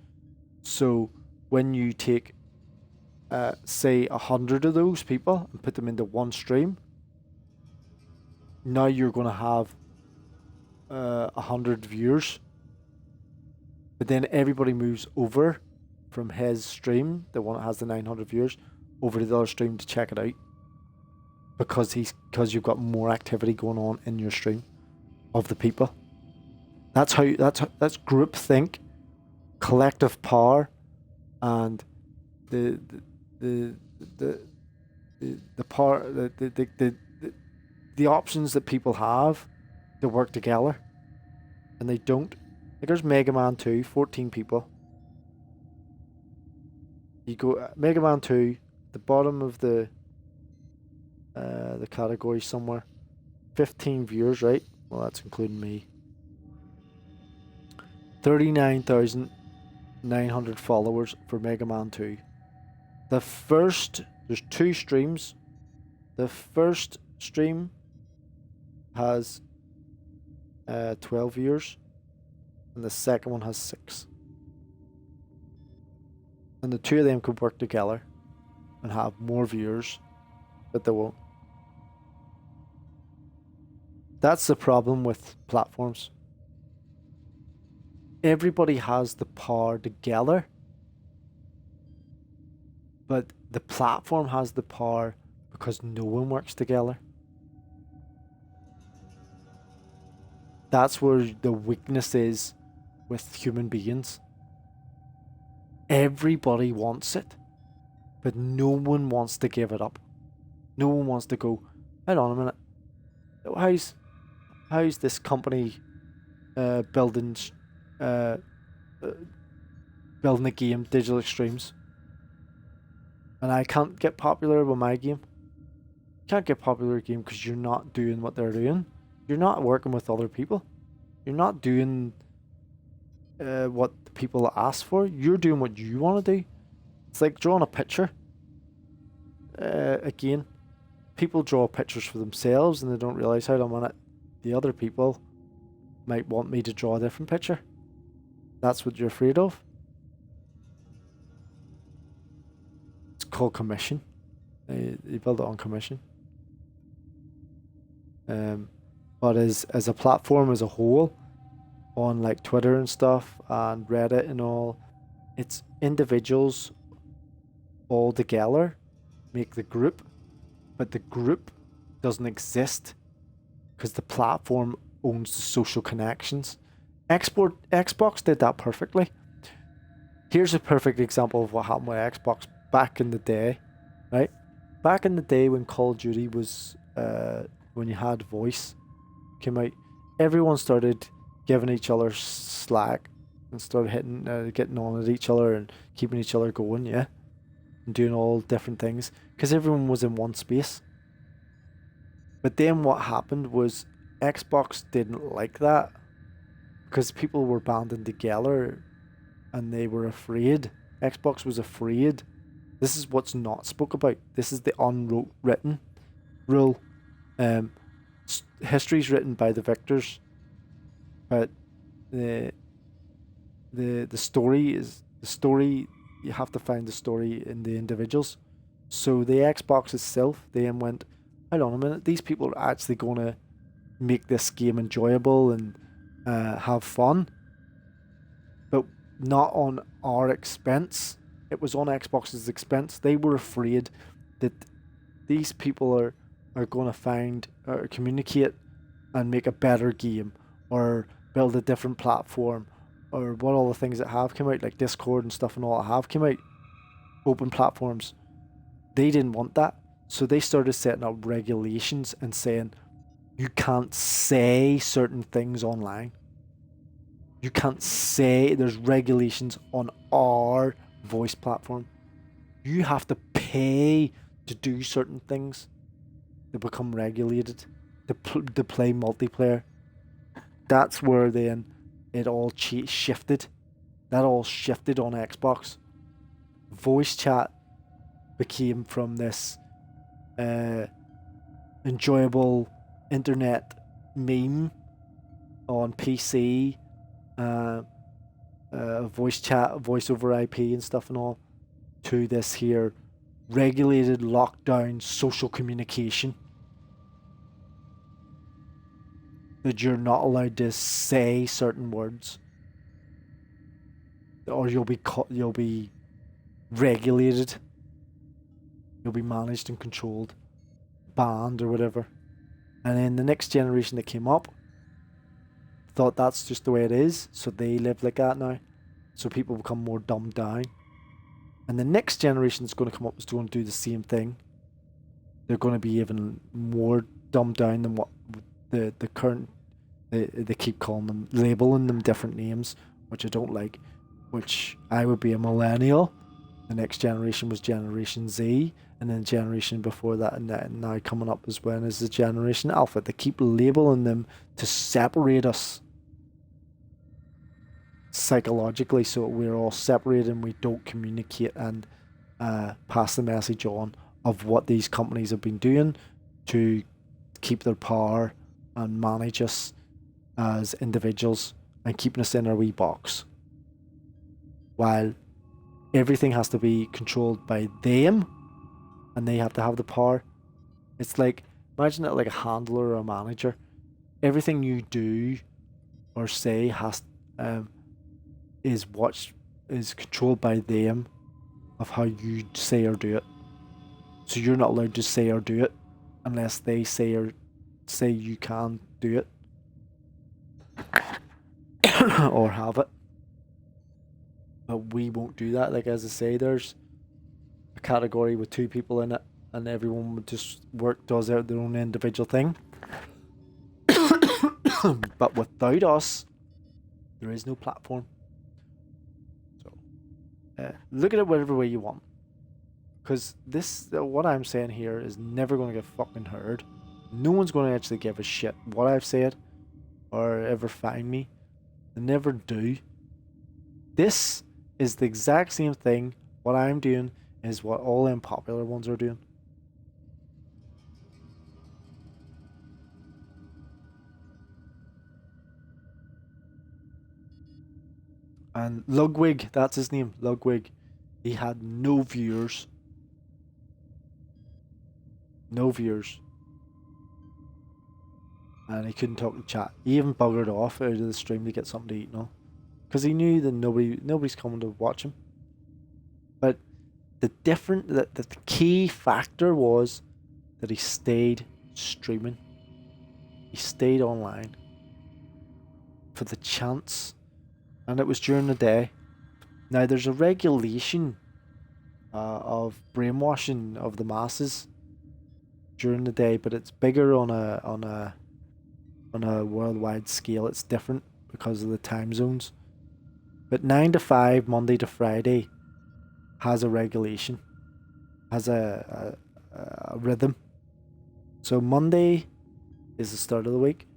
So when you take, say, 100 of those people and put them into one stream, now you're going to have 100 viewers. But then everybody moves over from his stream, the one that has the 900 viewers, over to the other stream to check it out, because you've got more activity going on in your stream of the people. That's group think, collective power, and the power, the options that people have to work together, and they don't. Like, there's Mega Man 2, 14 people. You go Mega Man 2, the bottom of the category somewhere, 15 viewers, right? Well, that's including me. 39,900 followers for Mega Man 2. There's two streams. The first stream has 12 viewers, and the second one has 6. And the two of them could work together and have more viewers, but they won't. That's the problem with platforms. Everybody has the power together, but the platform has the power because no one works together. That's where the weakness is with human beings. Everybody wants it, but no one wants to give it up. No one wants to go, hold on a minute, how's this company building a game, Digital Extremes, and I can't get popular with my game? Can't get popular with a game because you're not doing what they're doing. You're not working with other people. You're not doing what the people ask for. You're doing what you want to do. It's like drawing a picture. Again, people draw pictures for themselves and they don't realize how long the other people might want me to draw a different picture. That's what you're afraid of. It's called commission. You build it on commission. But as a platform as a whole, on like Twitter and stuff and Reddit and all, it's individuals all together make the group, but the group doesn't exist because the platform owns the social connections. Xbox did that perfectly. Here's a perfect example of what happened with Xbox back in the day, right? Back in the day when Call of Duty was, when you had voice came out, everyone started giving each other slack and started getting on at each other and keeping each other going, yeah, and doing all different things because everyone was in one space. But then what happened was Xbox didn't like that because people were banding together and they were afraid. Xbox was afraid. This is what's not spoke about. This is the unwritten rule. history's written by the victors, but the the story is the story. You have to find the story in the individuals. So the Xbox itself, they then went, hold on a minute, these people are actually going to make this game enjoyable and have fun, but not on our expense. It was on Xbox's expense. They were afraid that these people are going to find or communicate and make a better game or build a different platform or what all the things that have come out, like Discord and stuff and all that have come out, open platforms. They didn't want that. So they started setting up regulations and saying, you can't say certain things online. You can't say, there's regulations on our voice platform. You have to pay to do certain things to become regulated, to play multiplayer. That's where then it all shifted. That all shifted on Xbox. Voice chat became from this enjoyable internet meme on PC, voice chat, voice over IP and stuff and all, to this here regulated lockdown social communication that you're not allowed to say certain words, or you'll be regulated, you'll be managed and controlled, banned or whatever. And then the next generation that came up thought that's just the way it is, so they live like that now. So people become more dumbed down. And the next generation that's going to come up is going to do the same thing. They're going to be even more dumbed down than what the current. They keep calling them, labeling them different names, which I don't like. Which I would be a millennial. The next generation was Generation Z, and then the generation before that, and now coming up as well is the Generation Alpha. They keep labeling them to separate us psychologically, so we're all separated and we don't communicate and pass the message on of what these companies have been doing to keep their power and manage us as individuals and keeping us in our wee box, while everything has to be controlled by them and they have to have the power. It's like, imagine it like a handler or a manager. Everything you do or say is controlled by them of how you say or do it. So you're not allowed to say or do it unless they say you can do it or have it. But we won't do that. Like, as I say, there's a category with 2 people in it, and everyone would just does out their own individual thing. But without us, there is no platform. So, look at it whatever way you want. Because what I'm saying here is never going to get fucking heard. No one's going to actually give a shit what I've said or ever find me. They never do. This is the exact same thing. What I'm doing is what all them popular ones are doing. And Ludwig, that's his name, Ludwig, he had no viewers. No viewers. And he couldn't talk to chat. He even buggered off out of the stream to get something to eat and all. Because he knew that nobody's coming to watch him. But the key factor was that he stayed streaming. He stayed online for the chance, and it was during the day. Now there's a regulation of brainwashing of the masses during the day, but it's bigger on a worldwide scale. It's different because of the time zones. But 9 to 5, Monday to Friday, has a regulation, has a rhythm. So Monday is the start of the week.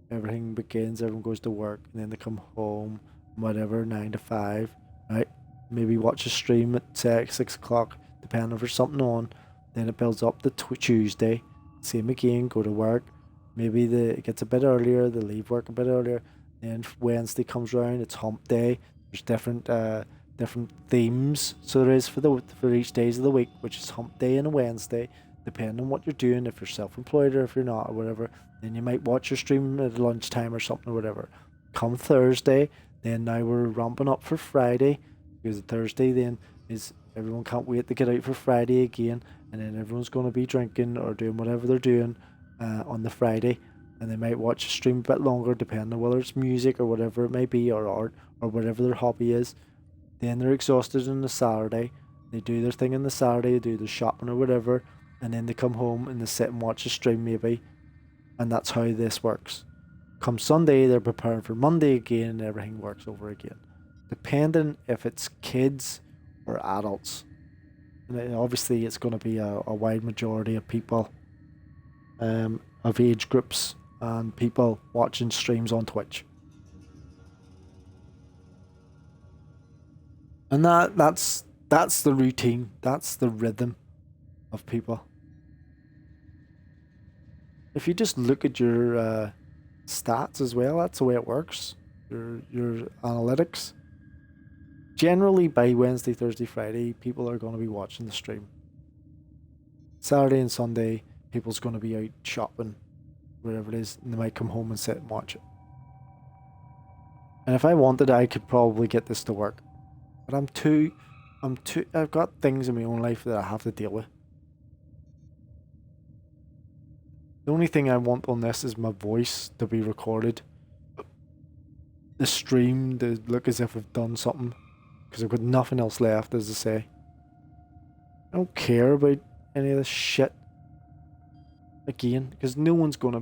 Everything begins, everyone goes to work, and then they come home, whatever, 9 to 5, right? Maybe watch a stream at 6 o'clock, depending if there's something on. Then it builds up to Tuesday. Same again, go to work, Maybe it gets a bit earlier, they leave work a bit earlier. Then Wednesday comes around, it's hump day. There's different themes. So there is for each days of the week, which is hump day and a Wednesday, depending on what you're doing, if you're self-employed or if you're not or whatever. Then you might watch your stream at lunchtime or something or whatever. Come Thursday, then now we're ramping up for Friday, because Thursday then is everyone can't wait to get out for Friday again, and then everyone's going to be drinking or doing whatever they're doing on the Friday, and they might watch a stream a bit longer depending on whether it's music or whatever it may be, or art or whatever their hobby is. Then they're exhausted on the Saturday. They do their thing on the Saturday, they do their shopping or whatever, and then they come home and they sit and watch a stream maybe, and that's how this works. Come Sunday, they're preparing for Monday again, and everything works over again, depending if it's kids or adults. And obviously, it's going to be a wide majority of people, of age groups, and people watching streams on Twitch. And that's the routine. That's the rhythm of people. If you just look at your stats as well, that's the way it works. Your analytics. Generally, by Wednesday, Thursday, Friday, people are going to be watching the stream. Saturday and Sunday, people's going to be out shopping, wherever it is, and they might come home and sit and watch it. And if I wanted, I could probably get this to work. But I've got things in my own life that I have to deal with. The only thing I want on this is my voice to be recorded. The stream to look as if I've done something. Because I've got nothing else left, as I say. I don't care about any of this shit. Again, because no one's gonna...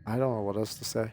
I don't know what else to say.